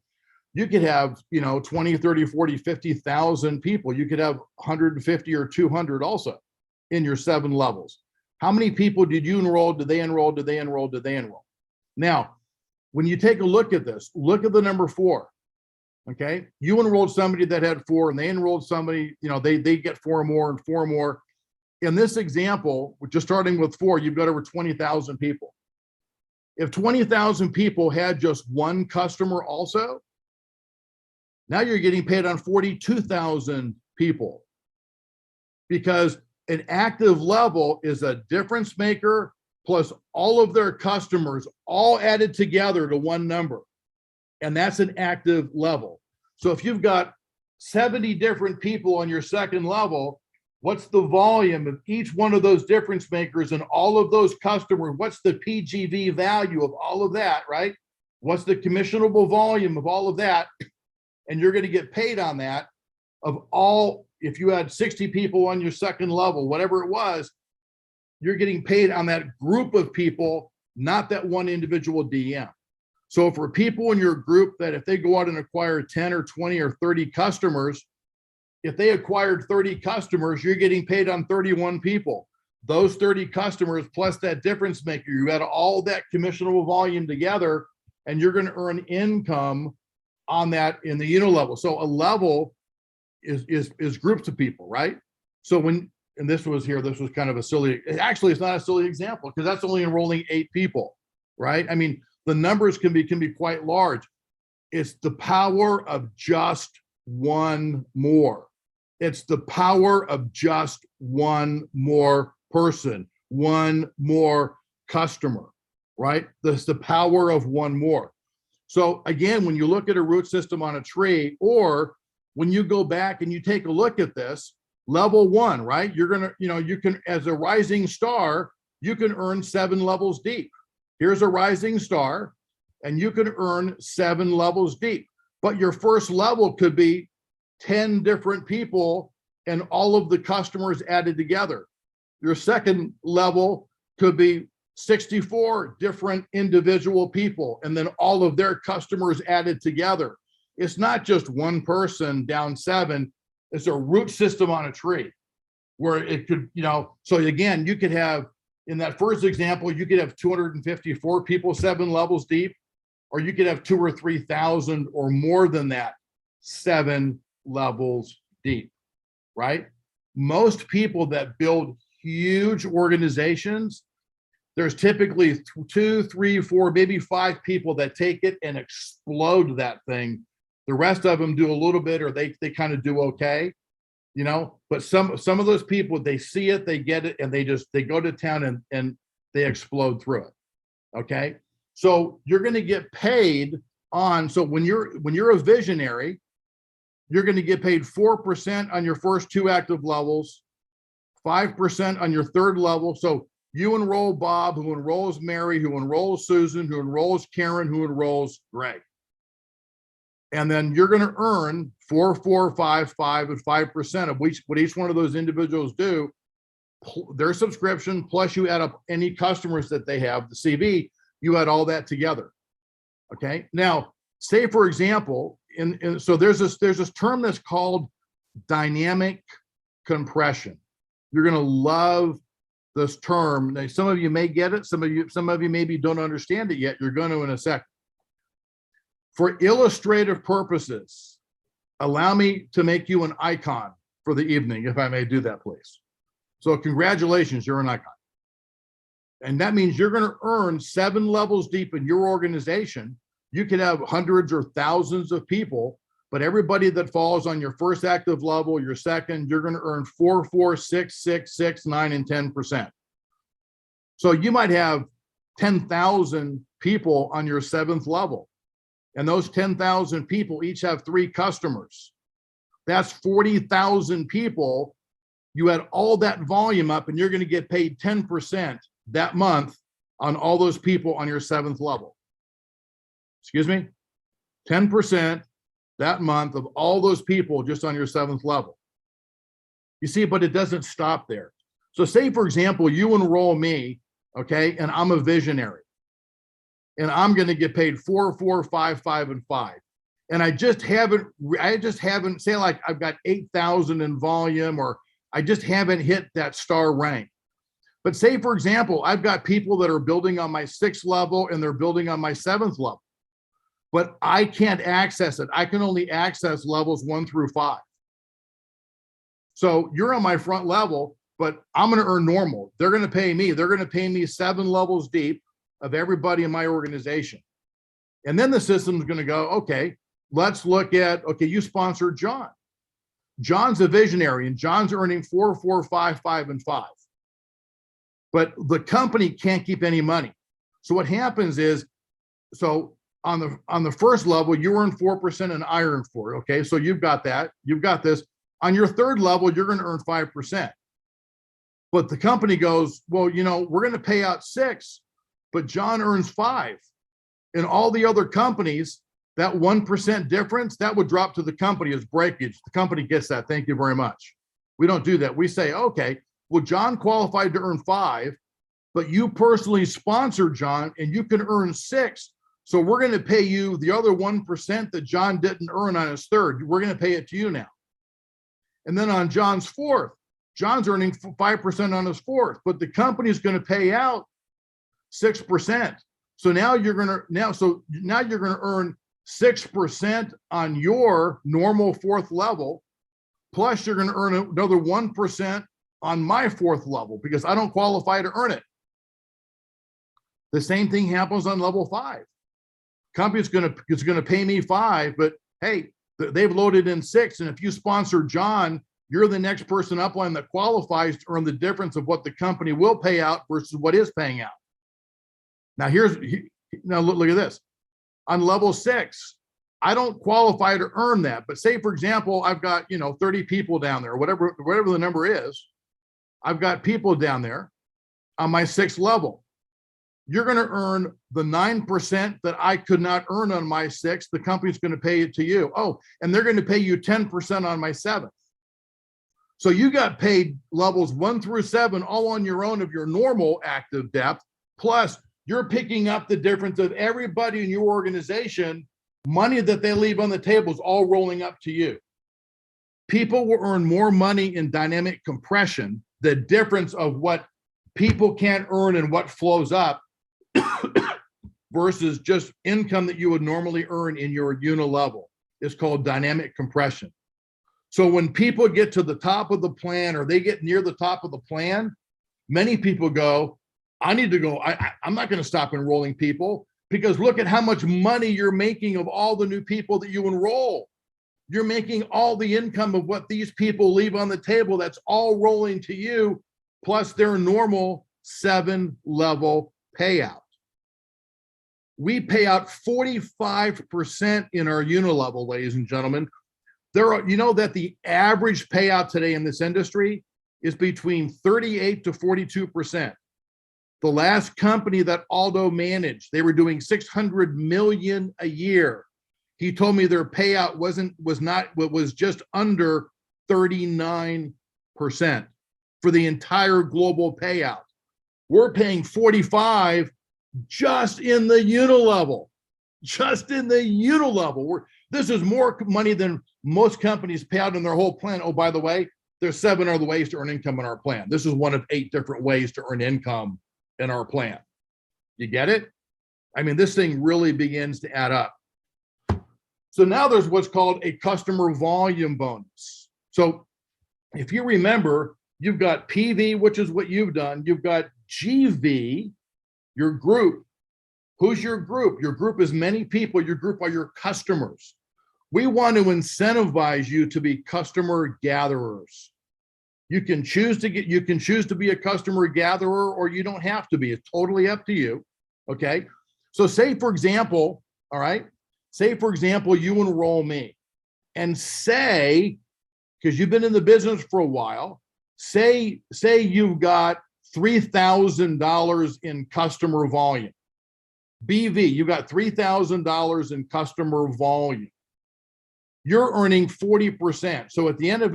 You could have, 20, 30, 40, 50,000 people. You could have 150 or 200 also in your 7 levels. How many people did you enroll? Did they enroll? Did they enroll? Did they enroll? Now, when you take a look at this, look at the number 4. Okay, you enrolled somebody that had 4, and they enrolled somebody, they get 4 more and 4 more. In this example, just starting with 4, you've got over 20,000 people. If 20,000 people had just one customer also, now you're getting paid on 42,000 people, because an active level is a difference maker plus all of their customers all added together to one number. And that's an active level. So if you've got 70 different people on your second level, what's the volume of each one of those difference makers and all of those customers? What's the PGV value of all of that, right? What's the commissionable volume of all of that? And you're going to get paid on that of all, if you had 60 people on your second level, whatever it was, you're getting paid on that group of people, not that one individual DM. So for people in your group that if they go out and acquire 10 or 20 or 30 customers, if they acquired 30 customers, you're getting paid on 31 people. Those 30 customers plus that difference maker, you add all that commissionable volume together, and you're going to earn income on that in the level. So a level is groups of people, right? So and this was kind of a silly, actually it's not a silly example because that's only enrolling 8 people, right? I mean, the numbers can be quite large. It's the power of just one more. It's the power of just one more person, one more customer, right? That's the power of one more. So again, when you look at a root system on a tree, or when you go back and you take a look at this, level 1, right? You're gonna, you can, as a rising star, you can earn 7 levels deep. Here's a rising star, and you can earn 7 levels deep. But your first level could be 10 different people and all of the customers added together. Your second level could be 64 different individual people and then all of their customers added together. It's not just one person down 7. It's a root system on a tree where it could, so again, you could have, in that first example, you could have 254 people 7 levels deep, or you could have 2,000 or 3,000 or more than that 7 levels deep, right? Most people that build huge organizations, there's typically 2, 3, 4, maybe 5 people that take it and explode that thing. The rest of them do a little bit, or they kind of do okay, but some of those people, they see it, they get it, and they go to town and they explode through it. Okay. So you're going to get paid on, so when you're a visionary, you're going to get paid 4% on your first 2 active levels, 5% on your third level. So you enroll Bob, who enrolls Mary, who enrolls Susan, who enrolls Karen, who enrolls Greg. And then you're going to earn 4, 4, 5, 5, and 5% of what each one of those individuals do, their subscription, plus you add up any customers that they have, the CV, you add all that together. Okay. Now, say for example, so there's this term that's called dynamic compression. You're going to love this term. Now, some of you may get it. Some of you maybe don't understand it yet. You're going to in a second. For illustrative purposes, allow me to make you an icon for the evening, if I may do that, please. So congratulations, you're an icon. And that means you're going to earn 7 levels deep in your organization. You could have hundreds or thousands of people, but everybody that falls on your first active level, your second, you're going to earn 4, 4, 6, 6, 6, 9, and 10%. So you might have 10,000 people on your 7th level. And those 10,000 people each have 3 customers. That's 40,000 people. You had all that volume up and you're going to get paid 10% that month on all those people on your 7th level. Excuse me? 10% that month of all those people just on your 7th level. You see, but it doesn't stop there. So say, for example, you enroll me, okay, and I'm a visionary. And I'm going to get paid 4, 4, 5, 5, and 5. And I just haven't, say like I've got 8,000 in volume, or I just haven't hit that star rank. But say, for example, I've got people that are building on my 6th level and they're building on my 7th level, but I can't access it. I can only access levels 1 through 5. So you're on my front level, but I'm going to earn normal. They're going to pay me. They're going to pay me 7 levels deep of everybody in my organization. And then the system's going to go, okay, let's look at, okay, you sponsored John. John's a visionary and John's earning 4, 4, 5, 5, and 5. But the company can't keep any money. So what happens is, so on the first level, you earn 4% and I earn 4. Okay, so you've got that. You've got this. On your 3rd level, you're going to earn 5%. But the company goes, well, you know, we're going to pay out 6, but John earns 5. In all the other companies, that 1% difference, that would drop to the company as breakage. The company gets that. Thank you very much. We don't do that. We say, okay, well, John qualified to earn 5, but you personally sponsored John and you can earn 6. So we're going to pay you the other 1% that John didn't earn on his 3rd. We're going to pay it to you now. And then on John's 4th, John's earning 5% on his 4th, but the company's going to pay out 6%. So now you're going to earn 6% on your normal 4th level, plus you're going to earn another 1% on my 4th level because I don't qualify to earn it. The same thing happens on level 5. Company's going to pay me 5, but hey, they've loaded in 6, and if you sponsor John, you're the next person upline that qualifies to earn the difference of what the company will pay out versus what is paying out. Now look at this. On level 6, I don't qualify to earn that. But say, for example, I've got 30 people down there, whatever the number is. I've got people down there on my 6th level. You're going to earn the 9% that I could not earn on my 6th. The company's going to pay it to you. Oh, and they're going to pay you 10% on my 7th. So you got paid levels 1 through 7 all on your own of your normal active depth. Plus, you're picking up the difference of everybody in your organization. Money that they leave on the table is all rolling up to you. People will earn more money in dynamic compression, the difference of what people can't earn and what flows up versus just income that you would normally earn in your unilevel. It's called dynamic compression. So when people get to the top of the plan or they get near the top of the plan, many people go, I need to go, I'm not going to stop enrolling people because look at how much money you're making of all the new people that you enroll. You're making all the income of what these people leave on the table. That's all rolling to you, plus their normal 7-level payout. We pay out 45% in our unilevel, ladies and gentlemen. You know that the average payout today in this industry is between 38 to 42%. The last company that Aldo managed, they were doing $600 million a year. He told me their payout was just under 39% for the entire global payout. We're paying 45 just in the unilevel. This is more money than most companies pay out in their whole plan. Oh, by the way, there's 7 other ways to earn income in our plan. This is one of 8 different ways to earn income in our plan. You get it? I mean, this thing really begins to add up. So now there's what's called a customer volume bonus. So if you remember, you've got PV, which is what you've done. You've got GV, your group. Who's your group? Your group is many people. Your group are your customers. We want to incentivize you to be customer gatherers. You can choose to be a customer gatherer, or you don't have to be. It's totally up to you. Okay. So say, for example, all right, say, for example, you enroll me, and say, because you've been in the business for a while, say you've got $3,000 in customer volume. BV, you got $3,000 in customer volume. You're earning 40%. So at the end of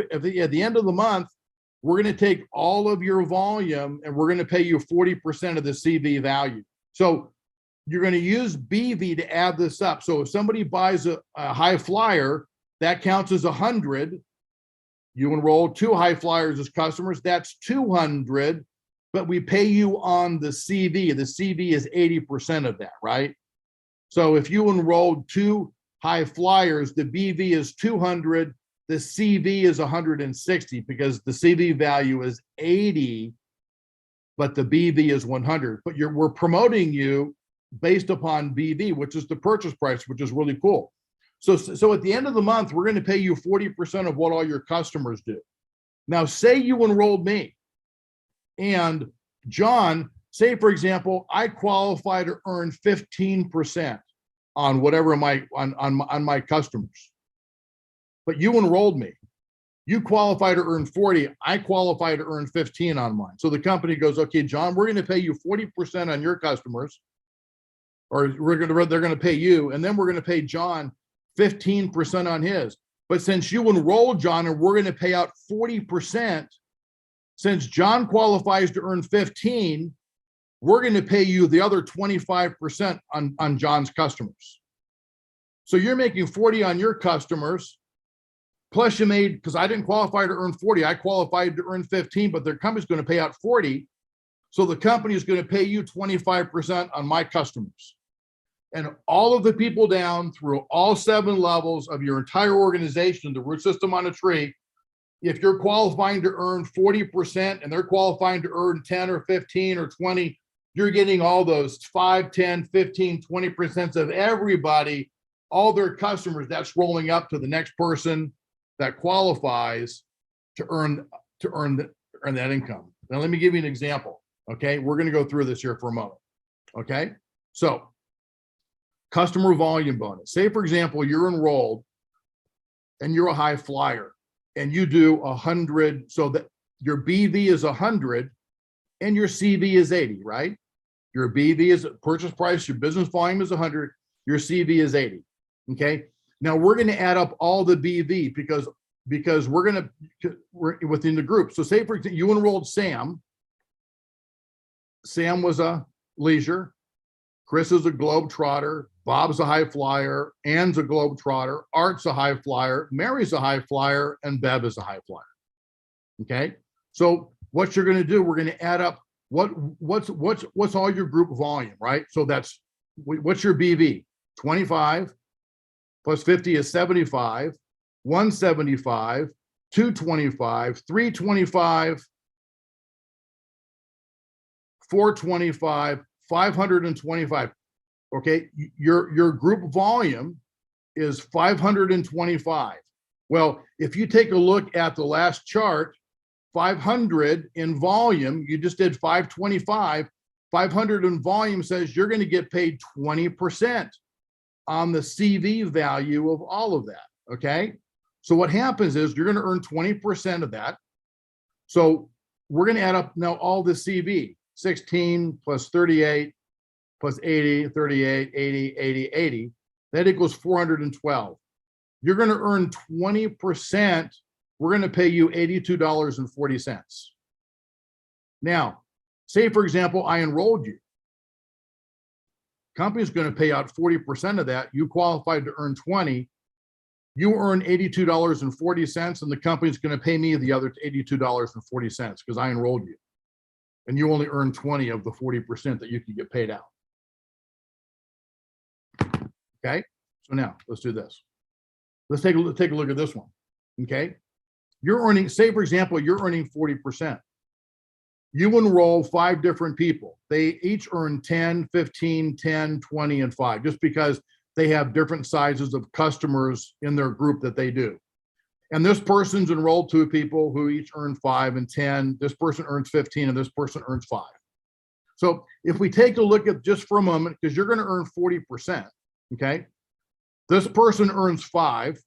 the month, we're going to take all of your volume and we're going to pay you 40% of the CV value. So you're going to use BV to add this up. So if somebody buys a high flyer, that counts as 100. You enroll 2 high flyers as customers, that's 200, but we pay you on the CV. The CV is 80% of that, right? So if you enrolled 2 high flyers, the BV is 200, the CV is 160, because the CV value is 80, but the BV is 100. But we're promoting you based upon BV, which is the purchase price, which is really cool. So at the end of the month, we're going to pay you 40% of what all your customers do. Now, say you enrolled me, and John, say, for example, I qualify to earn 15% on whatever on my customers, but you enrolled me. You qualify to earn 40. I qualify to earn 15 on mine. So the company goes, okay, John, we're going to pay you 40% on your customers, or they're going to pay you, and then we're going to pay John 15% on his. But since you enrolled John and we're going to pay out 40%, since John qualifies to earn 15, we're going to pay you the other 25% on John's customers. So you're making 40 on your customers, plus you made, because I didn't qualify to earn 40, I qualified to earn 15, but their company's going to pay out 40. So the company is going to pay you 25% on my customers. And all of the people down through all 7 levels of your entire organization, the root system on a tree, if you're qualifying to earn 40% and they're qualifying to earn 10 or 15 or 20, you're getting all those 5, 10, 15, 20% of everybody, all their customers. That's rolling up to the next person that qualifies to earn that income. Now, let me give you an example. Okay, we're going to go through this here for a moment. Okay, so customer volume bonus. Say, for example, you're enrolled and you're a high flyer and you do 100, so that your BV is 100 and your CV is 80, right? Your BV is purchase price, your business volume is 100, your CV is 80. Okay. Now we're going to add up all the BV because we're within the group. So say, for example, you enrolled Sam. Sam was a leisure. Chris is a globetrotter. Bob's a high flyer. Ann's a globetrotter. Art's a high flyer. Mary's a high flyer, and Bev is a high flyer. Okay. So what you're going to do, we're going to add up what's all your group volume, right? So that's what's your BV? 25 plus 50 is 75. 175, 225, 325, 425, 525. Okay, your group volume is 525. Well, if you take a look at the last chart, 500 in volume, you just did 525. 500 in volume says you're going to get paid 20% on the CV value of all of that. Okay. So what happens is you're going to earn 20% of that. So we're going to add up now all the CV, 16 plus 38 plus 80, 38, 80, 80, 80. That equals 412. You're going to earn 20%. We're going to pay you $82.40. Now, say, for example, I enrolled you. Company's going to pay out 40% of that. You qualified to earn 20. You earn $82.40, and the company's going to pay me the other $82.40 because I enrolled you. And you only earn 20 of the 40% that you can get paid out. Okay, so now let's do this. Let's take a look at this one. Okay, you're earning, say for example, you're earning 40%. You enroll 5 different people. They each earn 10, 15, 10, 20, and 5, just because they have different sizes of customers in their group that they do. And this person's enrolled 2 people who each earn 5 and 10. This person earns 15 and this person earns 5. So if we take a look at just for a moment, because you're going to earn 40%, okay? This person earns 5.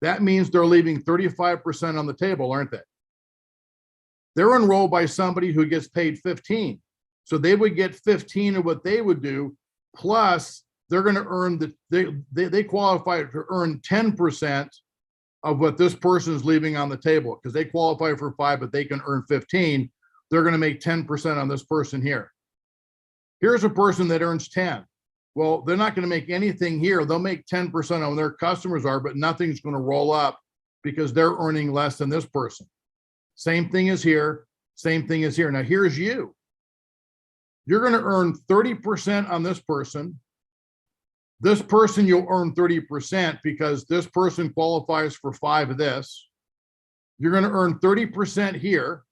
That means they're leaving 35% on the table, aren't they? They're enrolled by somebody who gets paid 15. So they would get 15 of what they would do, plus they're going to earn they qualify to earn 10% of what this person is leaving on the table, because they qualify for 5, but they can earn 15. They're going to make 10% on this person here. Here's a person that earns 10. Well, they're not going to make anything here. They'll make 10% on their customers are, but nothing's going to roll up because they're earning less than this person. Same thing is here. Same thing is here. Now here's you. You're going to earn 30% on this person. This person, you'll earn 30% because this person qualifies for 5 of this. You're going to earn 30% here,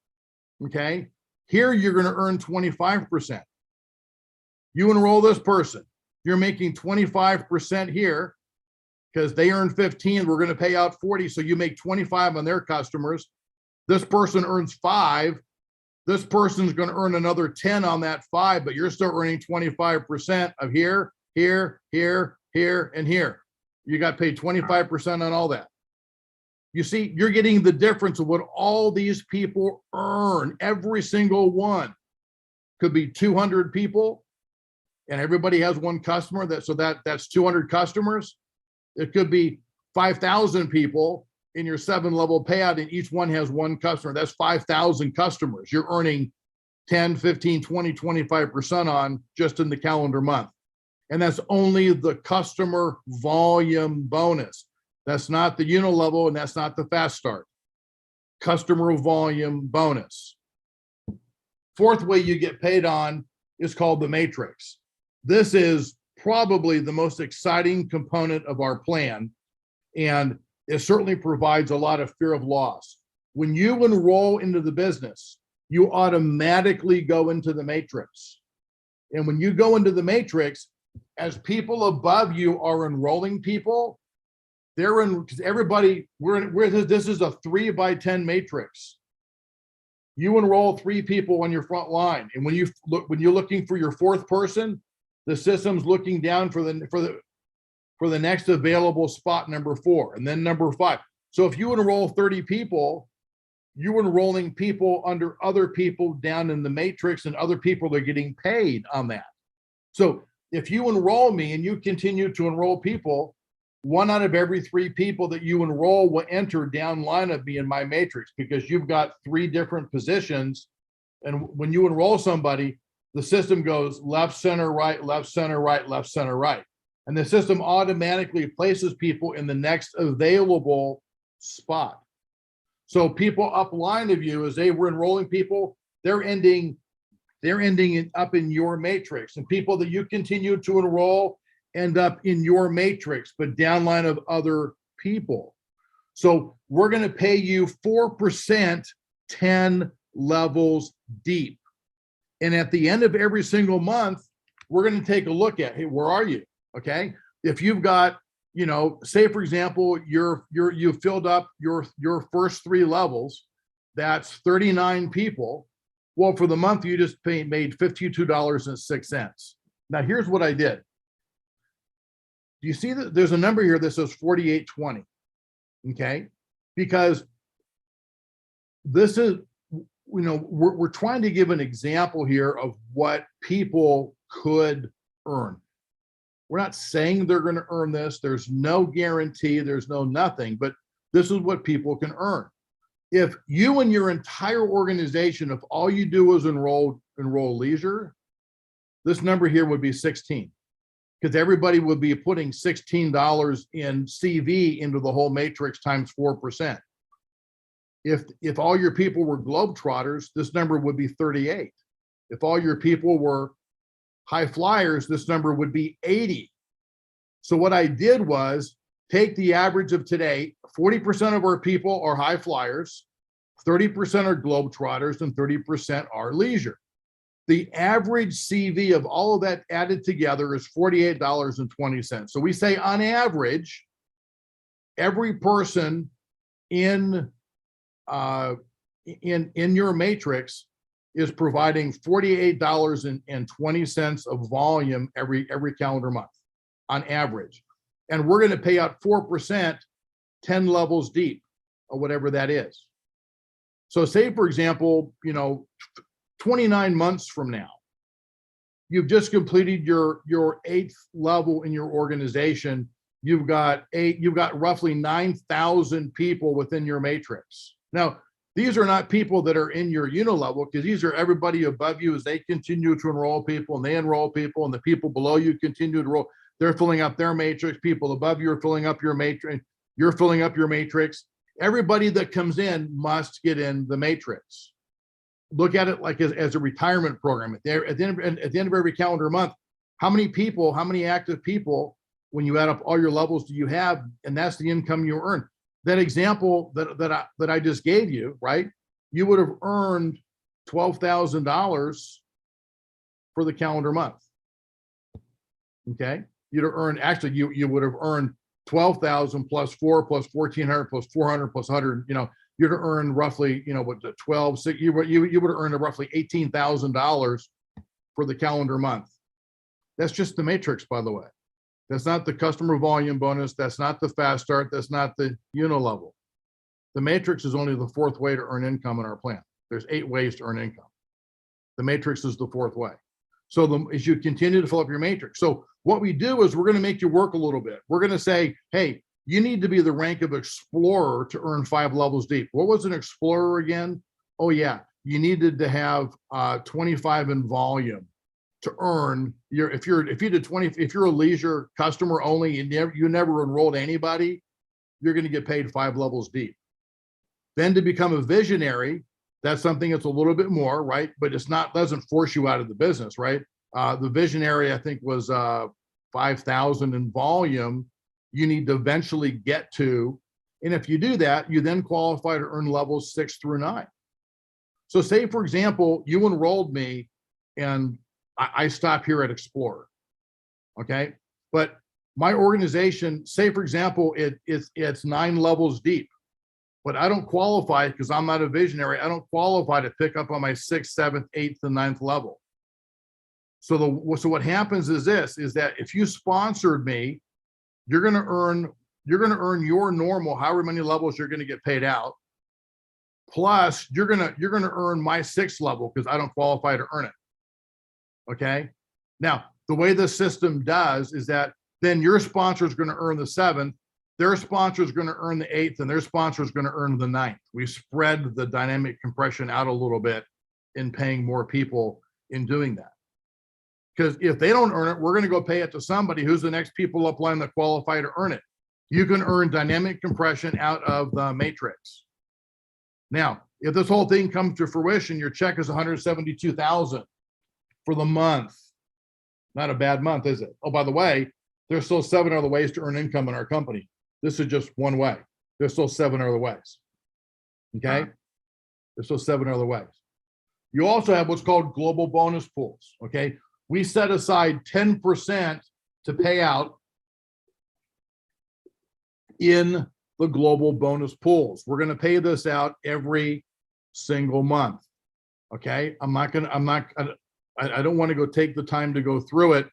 okay? Here, you're going to earn 25%. You enroll this person. You're making 25% here because they earn 15. We're going to pay out 40, so you make 25 on their customers. This person earns 5. This person's going to earn another 10 on that 5, but you're still earning 25% of here, here, here, here, and here. You got paid 25% on all that. You see, you're getting the difference of what all these people earn. Every single one could be 200 people, and everybody has one customer. That's 200 customers. It could be 5,000 people in your 7-level payout, and each one has one customer. That's 5,000 customers. You're earning 10, 15, 20, 25% on just in the calendar month. And that's only the customer volume bonus. That's not the unilevel, and that's not the fast start. Customer volume bonus. 4th way you get paid on is called the matrix. This is probably the most exciting component of our plan, and it certainly provides a lot of fear of loss. When you enroll into the business, you automatically go into the matrix. And when you go into the matrix, as people above you are enrolling people, they're in, because everybody, this is a 3x10 matrix. You enroll 3 people on your front line, and when you're looking for your 4th person, the system's looking down for the next available spot, number 4, and then number 5. So if you enroll 30 people, you're enrolling people under other people down in the matrix, and other people are getting paid on that. So if you enroll me and you continue to enroll people, 1 out of every 3 people that you enroll will enter down line of me in my matrix, because you've got 3 different positions. And when you enroll somebody, the system goes left, center, right, left, center, right, left, center, right. And the system automatically places people in the next available spot. So people up line of you, as they were enrolling people, they're ending up in your matrix, and people that you continue to enroll end up in your matrix, but downline of other people. So we're going to pay you 4%, 10 levels deep. And at the end of every single month, we're going to take a look at, hey, where are you? Okay. If you've got, say for example, you've filled up your first 3 levels, that's 39 people. Well, for the month, you just made $52.06. Now, here's what I did. Do you see that there's a number here that says 4820? Okay, because this is, we're trying to give an example here of what people could earn. We're not saying they're going to earn this. There's no guarantee. There's no nothing, but this is what people can earn. If you and your entire organization, if all you do is enroll leisure, this number here would be 16. because everybody would be putting $16 in CV into the whole matrix times 4%. If all your people were Globetrotters, this number would be 38. If all your people were high flyers, this number would be 80. So what I did was take the average of today. 40% of our people are high flyers, 30% are Globetrotters, and 30% are leisure. The average CV of all of that added together is $48.20. So we say on average, every person in your matrix is providing $48.20 of volume every calendar month on average. And we're going to pay out 4%, 10 levels deep, or whatever that is. So say, for example, 29 months from now, you've just completed your 8th level in your organization. You've got roughly 9,000 people within your matrix. Now, these are not people that are in your unilevel, because these are everybody above you as they continue to enroll people, and they enroll people, and the people below you continue to enroll. They're filling up their matrix. People above you are filling up your matrix. You're filling up your matrix. Everybody that comes in must get in the matrix. Look at it like as a retirement program. At the end of every calendar month, how many active people, when you add up all your levels, do you have? And that's the income you earn. That example that I just gave you, right? You would have earned $12,000 for the calendar month. Okay, you'd have earned, actually you would have earned 12,000 plus 4 plus 1,400 plus 400 plus 100. You'd have earned roughly, what, the 12, you would have earned roughly $18,000 for the calendar month. That's just the matrix, by the way. That's not the customer volume bonus. That's not the fast start. That's not the unilevel. The matrix is only the 4th way to earn income in our plan. There's 8 ways to earn income. The matrix is the 4th way. So as you continue to fill up your matrix. So what we do is we're going to make you work a little bit. We're going to say, hey, you need to be the rank of explorer to earn 5 levels deep. What was an explorer again? Oh yeah, you needed to have 25 in volume to earn your, if you're a leisure customer only and you never enrolled anybody, you're going to get paid 5 levels deep. Then to become a visionary, that's something that's a little bit more, right? But doesn't force you out of the business, right? The visionary, I think, was 5,000 in volume. You need to eventually get to, and if you do that, you then qualify to earn levels 6 through 9. So say, for example, you enrolled me and I stop here at Explorer, okay? But my organization, say, for example, it's 9 levos deep, but I don't qualify because I'm not a visionary. I don't qualify to pick up on my 6th, 7th, 8th, and 9th level. So what happens is that if you sponsored me, you're going to earn your normal, however many levels you're going to get paid out. Plus, you're going to earn my 6th level because I don't qualify to earn it. Okay. Now, the way the system does is that then your sponsor is going to earn the 7th, their sponsor is going to earn the 8th, and their sponsor is going to earn the 9th. We spread the dynamic compression out a little bit in paying more people in doing that. Because if they don't earn it, we're going to go pay it to somebody who's the next people up line that qualify to earn it. You can earn dynamic compression out of the matrix. Now, if this whole thing comes to fruition, your check is $172,000 for the month. Not a bad month, is it? Oh, by the way, there's still 7 other ways to earn income in our company. This is just one way. There's still 7 other ways. Okay? There's still 7 other ways. You also have what's called global bonus pools. Okay? We set aside 10% to pay out in the global bonus pools. We're going to pay this out every single month. Okay? I don't want to go take the time to go through it.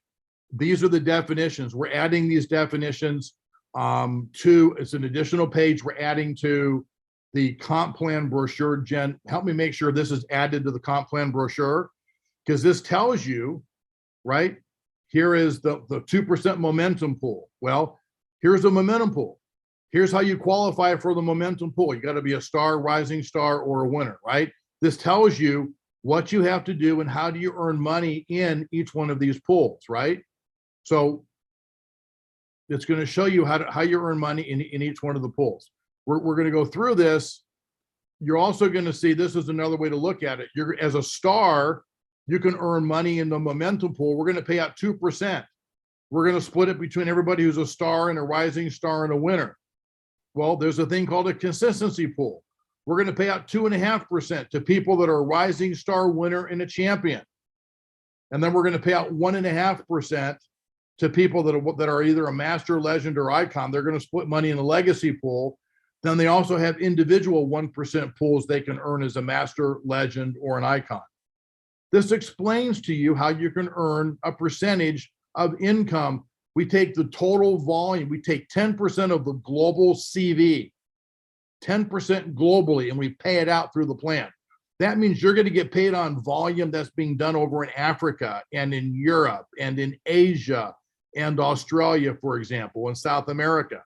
These are the definitions. We're adding these definitions it's an additional page we're adding to the comp plan brochure. Jen, help me make sure this is added to the comp plan brochure, because this tells you, right? Here is the 2% momentum pool. Well, here's a momentum pool. Here's how you qualify for the momentum pool. You got to be a star, rising star, or a winner, right? This tells you what you have to do and how do you earn money in each one of these pools, right? So It's going to show you how you earn money in each one of the pools. We're going to go through this. You're also going to see, this is another way to look at it. You're, as a star, you can earn money in the momentum pool. We're going to pay out 2%. We're going to split it between everybody who's a star and a rising star and a winner. Well, there's a thing called a consistency pool. We're going to pay out 2.5% to people that are a rising star, winner, and a champion. And then we're going to pay out 1.5% to people that are either a master, legend, or icon. They're going to split money in a legacy pool. Then they also have individual 1% pools they can earn as a master, legend, or an icon. This explains to you how you can earn a percentage of income. We take the total volume, we take 10% of the global CV, 10% globally, and we pay it out through the plan. That means you're going to get paid on volume that's being done over in Africa and in Europe and in Asia and Australia, for example, and South America.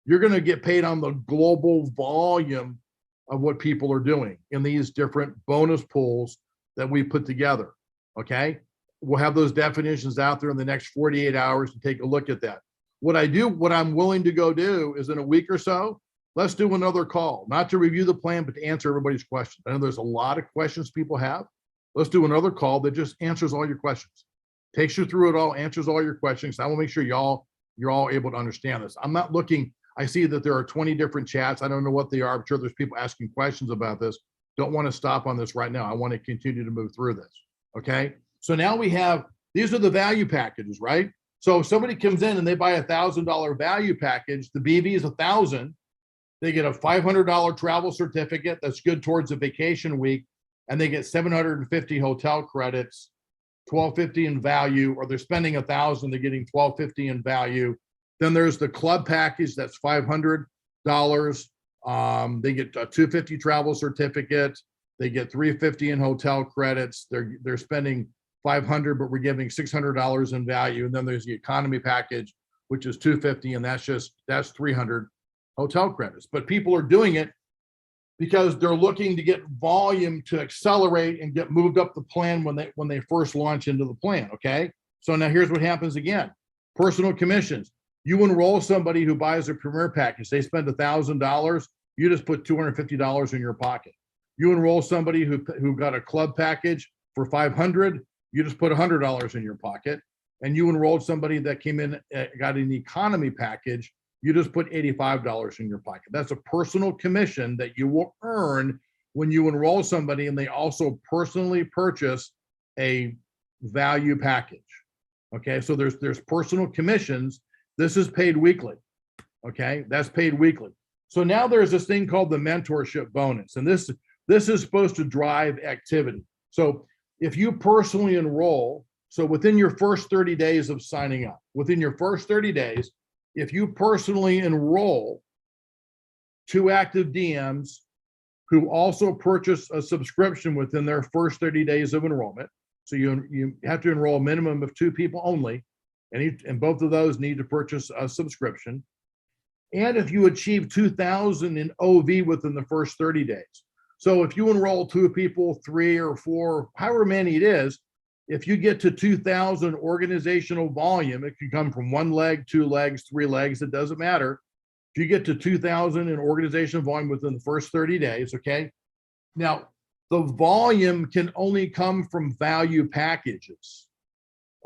You're going to get paid on the global volume of what people are doing in these different bonus pools that we put together. Okay. We'll have those definitions out there in the next 48 hours to take a look at that. What I'm willing to go do is in a week or so, let's do another call, not to review the plan, but to answer everybody's questions. I know there's a lot of questions people have. Let's do another call that just answers all your questions, takes you through it all, answers all your questions. I will make sure you're all able to understand this. I'm not looking, I see that there are 20 different chats. I don't know what they are. I'm sure there's people asking questions about this. Don't want to stop on this right now. I want to continue to move through this. Okay. So now we have, these are the value packages, right? So if somebody comes in and they buy $1,000 value package, the BV is 1,000. They get a $500 travel certificate that's good towards a vacation week, and they get 750 hotel credits, $1,250 in value, or they're spending 1,000, they're getting $1,250 in value. Then there's the club package that's $500. They get a $250 travel certificate. They get $350 in hotel credits. They're spending $500, but we're giving $600 in value. And then there's the economy package, which is $250, and that's 300 hotel credits. But people are doing it because they're looking to get volume to accelerate and get moved up the plan when they first launch into the plan. Okay. So now here's what happens again. Personal commissions. You enroll somebody who buys a premier package. They spend $1,000. You just put $250 in your pocket. You enroll somebody who got a club package for $500. You just put $100 in your pocket. And you enrolled somebody that came in, got an economy package. You just put $85 in your pocket. That's a personal commission that you will earn when you enroll somebody and they also personally purchase a value package. Okay, so there's personal commissions. This is paid weekly. Okay, that's paid weekly. So now there's this thing called the mentorship bonus, and this is supposed to drive activity. So if you personally enroll, so within your first 30 days of signing up, within your first 30 days, if you personally enroll 2 active DMs who also purchase a subscription within their first 30 days of enrollment, so you have to enroll a minimum of 2 people only, and both of those need to purchase a subscription. And if you achieve 2,000 in OV within the first 30 days. So if you enroll 2 people, 3 or 4, however many it is, if you get to 2,000 organizational volume, it can come from 1 leg, 2 legs, 3 legs, it doesn't matter. If you get to 2,000 in organizational volume within the first 30 days, okay? Now, the volume can only come from value packages,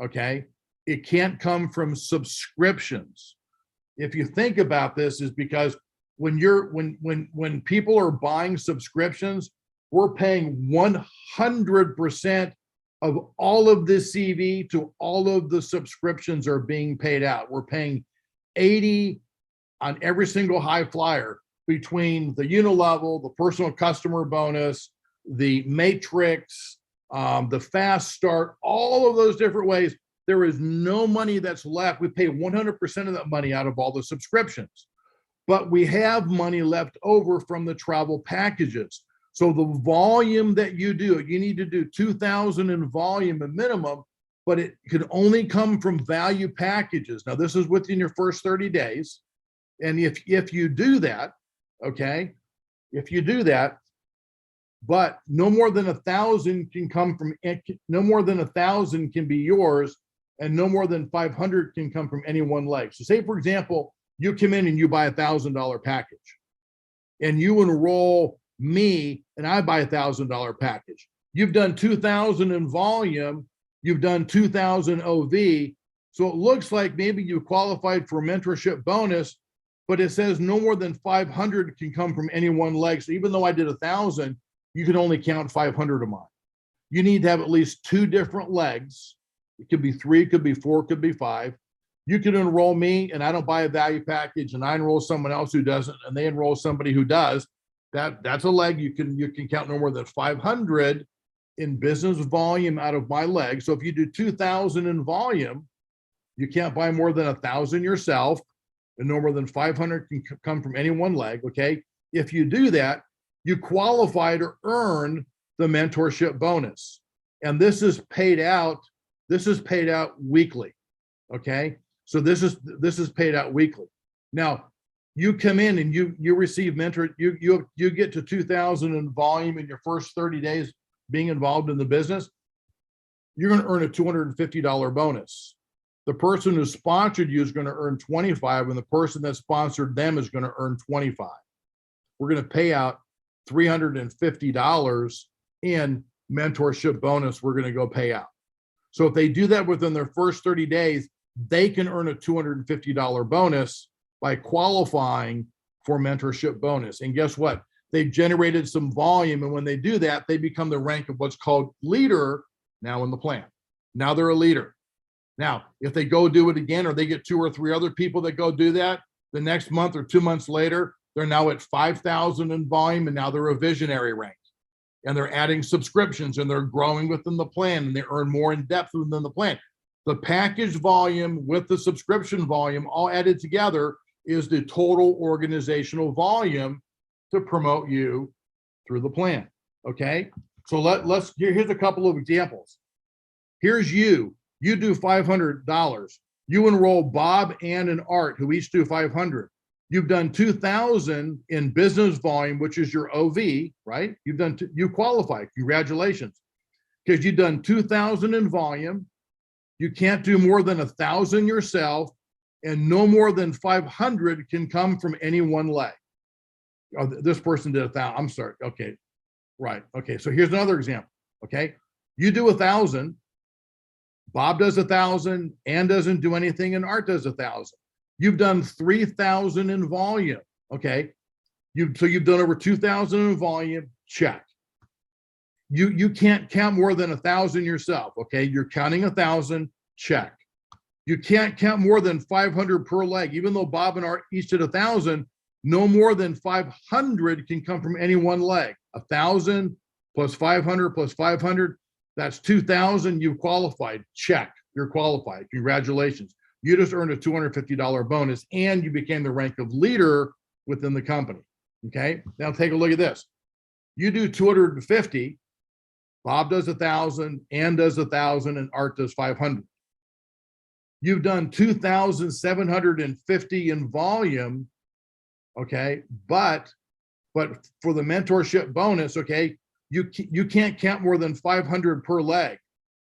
okay? It can't come from subscriptions. If you think about this, is because when people are buying subscriptions, we're paying 100% of all of the CV to all of the subscriptions are being paid out. We're paying 80 on every single high flyer between the unilevel, the personal customer bonus, the matrix, the fast start, all of those different ways. There is no money that's left. We pay 100% of that money out of all the subscriptions, but we have money left over from the travel packages. So the volume that you do, you need to do 2,000 in volume a minimum, but it can only come from value packages. Now this is within your first 30 days. And if you do that, okay, if you do that, but no more than 1,000 can come from, no more than 1,000 can be yours and no more than 500 can come from any one leg. So say, for example, you come in and you buy $1,000 package and you enroll me and I buy $1,000 package. You've done 2,000 in volume, you've done 2,000 OV. So it looks like maybe you qualified for a mentorship bonus, but it says no more than 500 can come from any one leg. So even though I did 1,000, you can only count 500 of mine. You need to have at least 2 different legs. It could be 3, it could be 4, it could be 5. You can enroll me and I don't buy a value package, and I enroll someone else who doesn't, and they enroll somebody who does. That's a leg. You can count no more than 500 in business volume out of my leg. So if you do 2,000 in volume, you can't buy more than 1,000 yourself, and no more than 500 can come from any one leg. Okay. If you do that, you qualify to earn the mentorship bonus. And this is paid out. This is paid out weekly. Okay. So this is paid out weekly. Now you come in and you receive mentor, you get to 2,000 in volume in your first 30 days being involved in the business, you're going to earn a $250 bonus. The person who sponsored you is going to earn 25, and the person that sponsored them is going to earn 25. We're going to pay out $350 in mentorship bonus. We're going to go pay out. So if they do that within their first 30 days, they can earn a $250 bonus by qualifying for mentorship bonus. And guess what? They've generated some volume. And when they do that, they become the rank of what's called leader now in the plan. Now they're a leader. Now, if they go do it again, or they get 2 or 3 other people that go do that, the next month or 2 months later, they're now at 5,000 in volume, and now they're a visionary rank. And they're adding subscriptions, and they're growing within the plan, and they earn more in depth within the plan. The package volume with the subscription volume all added together is the total organizational volume to promote you through the plan. Okay. So here's a couple of examples. Here's you do $500. You enroll Bob, Ann, and Art, who each do 500. You've done 2,000 in business volume, which is your OV, right? You qualify. Congratulations. Because you've done 2,000 in volume. You can't do more than 1,000 yourself, and no more than 500 can come from any one leg. Oh, this person did 1,000. I'm sorry. Okay. Right. Okay. So here's another example. Okay. You do 1,000. Bob does 1,000. Ann doesn't do anything, and Art does 1,000. You've done 3,000 in volume. Okay. So you've done over 2,000 in volume. Check. You can't count more than 1,000 yourself. Okay. You're counting 1,000. Check. You can't count more than 500 per leg. Even though Bob and Art each did 1,000, no more than 500 can come from any one leg. 1,000 plus 500 plus 500, that's 2,000. You've qualified. Check. You're qualified. Congratulations. You just earned a $250 bonus, and you became the rank of leader within the company. Okay. Now take a look at this. You do 250. Bob does 1,000, Ann does 1,000, and Art does 500. You've done 2,750 in volume. Okay. But for the mentorship bonus, okay, you can't count more than 500 per leg.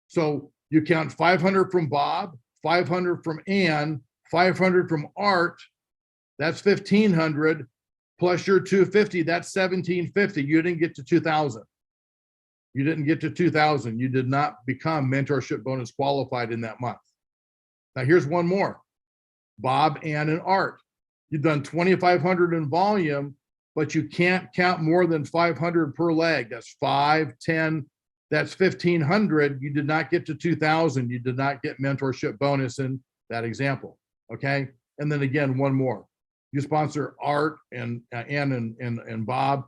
So you count 500 from Bob, 500 from Ann, 500 from Art. That's 1,500 plus your 250. That's 1,750. You didn't get to 2,000. You didn't get to 2,000. You did not become mentorship bonus qualified in that month. Now here's one more. Bob, Ann, and Art. You've done 2,500 in volume, but you can't count more than 500 per leg. That's 5, 10, that's 1,500. You did not get to 2,000. You did not get mentorship bonus in that example. Okay. And then again, one more. You sponsor Art and Ann and Bob.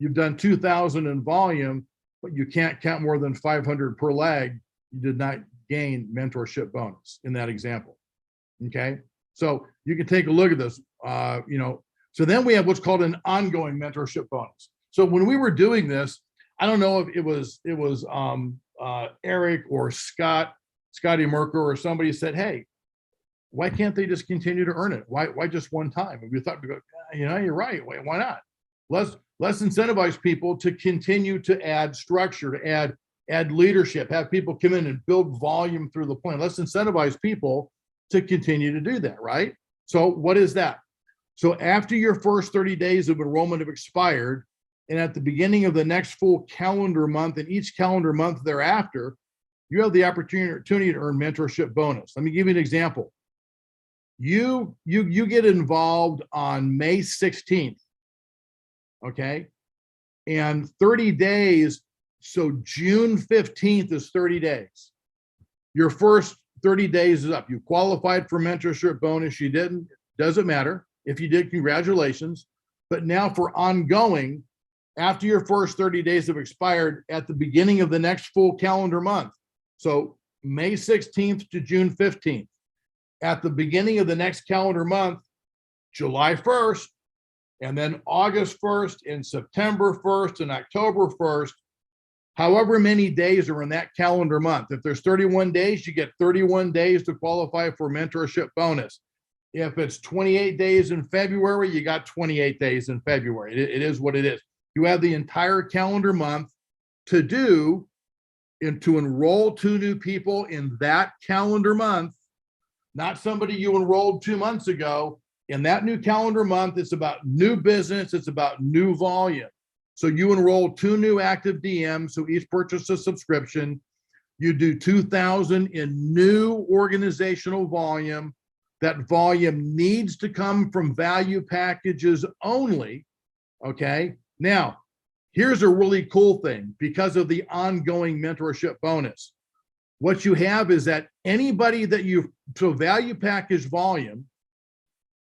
You've done 2,000 in volume, but you can't count more than 500 per leg. You did not gain mentorship bonus in that example. Okay. So you can take a look at this, so then we have what's called an ongoing mentorship bonus. So when we were doing this, I don't know if it was Eric or Scotty Merker or somebody said, hey, why can't they just continue to earn it? Why just one time? And we thought, you're right. Why not? Let's incentivize people to continue to add structure, to add add leadership, have people come in and build volume through the plan. Let's incentivize people to continue to do that, right? So what is that? So after your first 30 days of enrollment have expired, and at the beginning of the next full calendar month and each calendar month thereafter, you have the opportunity to earn mentorship bonus. Let me give you an example. You get involved on May 16th, okay? And 30 days, so June 15th is 30 days. Your first 30 days is up. You qualified for mentorship bonus. You didn't, doesn't matter. If you did, congratulations. But now for ongoing, after your first 30 days have expired, at the beginning of the next full calendar month, so May 16th to June 15th, at the beginning of the next calendar month, July 1st, and then August 1st, and September 1st, and October 1st, however many days are in that calendar month. If there's 31 days, you get 31 days to qualify for mentorship bonus. If it's 28 days in February, you got 28 days in February. It is what it is. You have the entire calendar month to do and to enroll 2 new people in that calendar month, not somebody you enrolled 2 months ago. In that new calendar month, it's about new business, it's about new volume. So you enroll 2 new active DMs, so each purchase a subscription. You do 2,000 in new organizational volume. That volume needs to come from value packages only, okay? Now, here's a really cool thing because of the ongoing mentorship bonus. What you have is that anybody that so value package volume,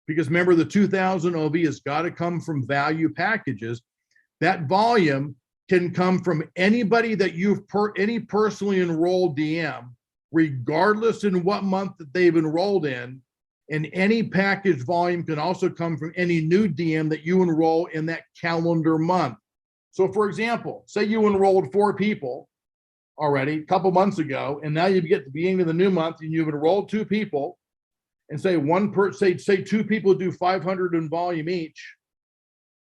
because remember the 2,000 OV has got to come from value packages, that volume can come from anybody that any personally enrolled DM, regardless in what month that they've enrolled in. And any package volume can also come from any new DM that you enroll in that calendar month. So for example, say you enrolled 4 people already a couple months ago, and now you get to the beginning of the new month and you've enrolled 2 people, and say say 2 people do 500 in volume each.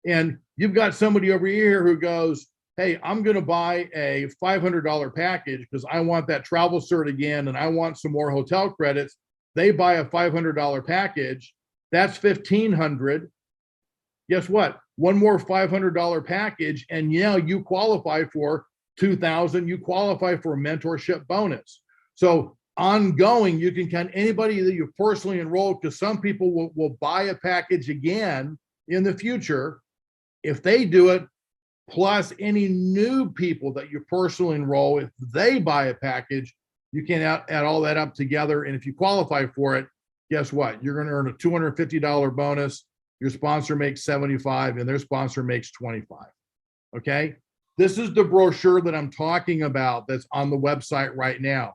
And you've got somebody over here who goes, hey, I'm going to buy a $500 package because I want that travel cert again, and I want some more hotel credits. They buy a $500 package. That's $1,500. Guess what? One more $500 package, and now you qualify for $2,000. You qualify for a mentorship bonus. So ongoing, you can count anybody that you personally enrolled, because some people will buy a package again in the future. If they do it, plus any new people that you personally enroll, if they buy a package, you can add all that up together. And if you qualify for it, guess what? You're going to earn a $250 bonus. Your sponsor makes $75 and their sponsor makes $25. Okay. This is the brochure that I'm talking about that's on the website right now.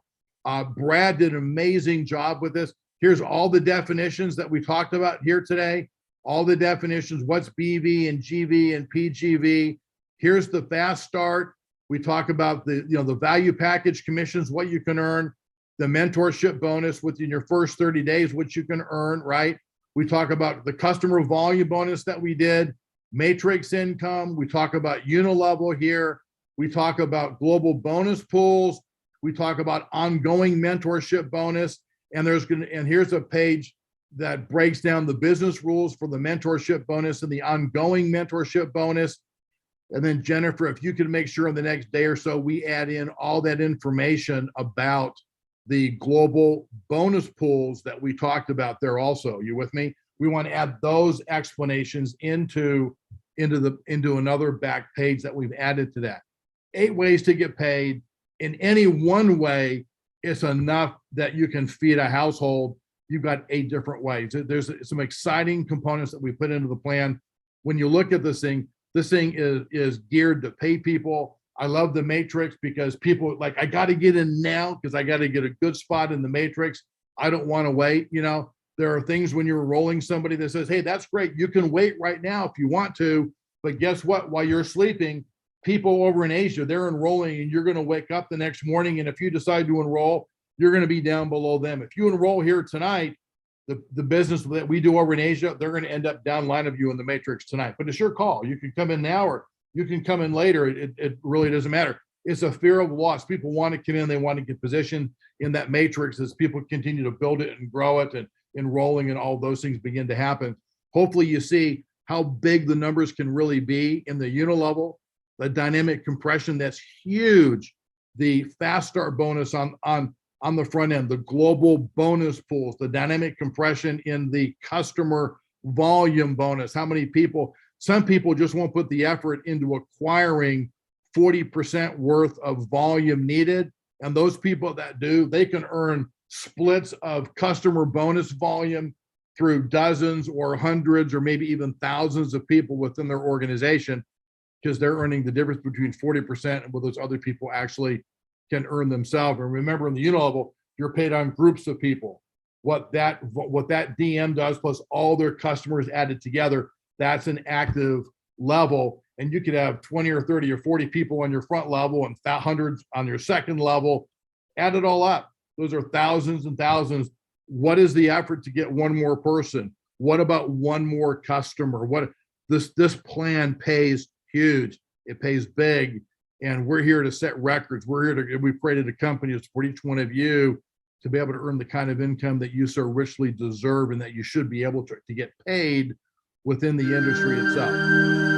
Brad did an amazing job with this. Here's all the definitions that we talked about here today. All the definitions, what's BV and GV and PGV. Here's the fast start. We talk about the value package commissions, what you can earn, the mentorship bonus within your first 30 days, what you can earn, right? We talk about the customer volume bonus that we did, matrix income. We talk about unilevel here. We talk about global bonus pools. We talk about ongoing mentorship bonus. And here's a page that breaks down the business rules for the mentorship bonus and the ongoing mentorship bonus. And then Jennifer, if you can make sure in the next day or so, we add in all that information about the global bonus pools that we talked about there also. You with me? We want to add those explanations into another back page that we've added to that. 8 ways to get paid. In any one way, it's enough that you can feed a household. You've got 8 different ways. There's some exciting components that we put into the plan. When you look at this thing is geared to pay people. I love the matrix because people like, I got to get in now because I got to get a good spot in the matrix. I don't want to wait. There are things when you're enrolling somebody that says, hey, that's great. You can wait right now if you want to. But guess what? While you're sleeping, people over in Asia, they're enrolling, and you're going to wake up the next morning. And if you decide to enroll, you're going to be down below them. If you enroll here tonight, the business that we do over in Asia, they're going to end up down line of you in the matrix tonight. But it's your call. You can come in now or you can come in later. It really doesn't matter. it's a fear of loss. People want to come in, they want to get positioned in that matrix as people continue to build it and grow it, and enrolling and all those things begin to happen. Hopefully you see how big the numbers can really be in the unilevel, the dynamic compression, that's huge. The fast start bonus on the front end, the global bonus pools, the dynamic compression in the customer volume bonus. How many people, some people just won't put the effort into acquiring 40% worth of volume needed. And those people that do, they can earn splits of customer bonus volume through dozens or hundreds or maybe even thousands of people within their organization, because they're earning the difference between 40% and what those other people actually can earn themselves. And remember, in the unilevel, you're paid on groups of people. What that DM does, plus all their customers added together, that's an active level. And you could have 20 or 30 or 40 people on your front level and hundreds on your second level. Add it all up. Those are thousands and thousands. What is the effort to get one more person? What about one more customer? What this plan pays huge. It pays big. And we're here to set records. We've created a company that's for each one of you to be able to earn the kind of income that you so richly deserve and that you should be able to get paid within the industry itself.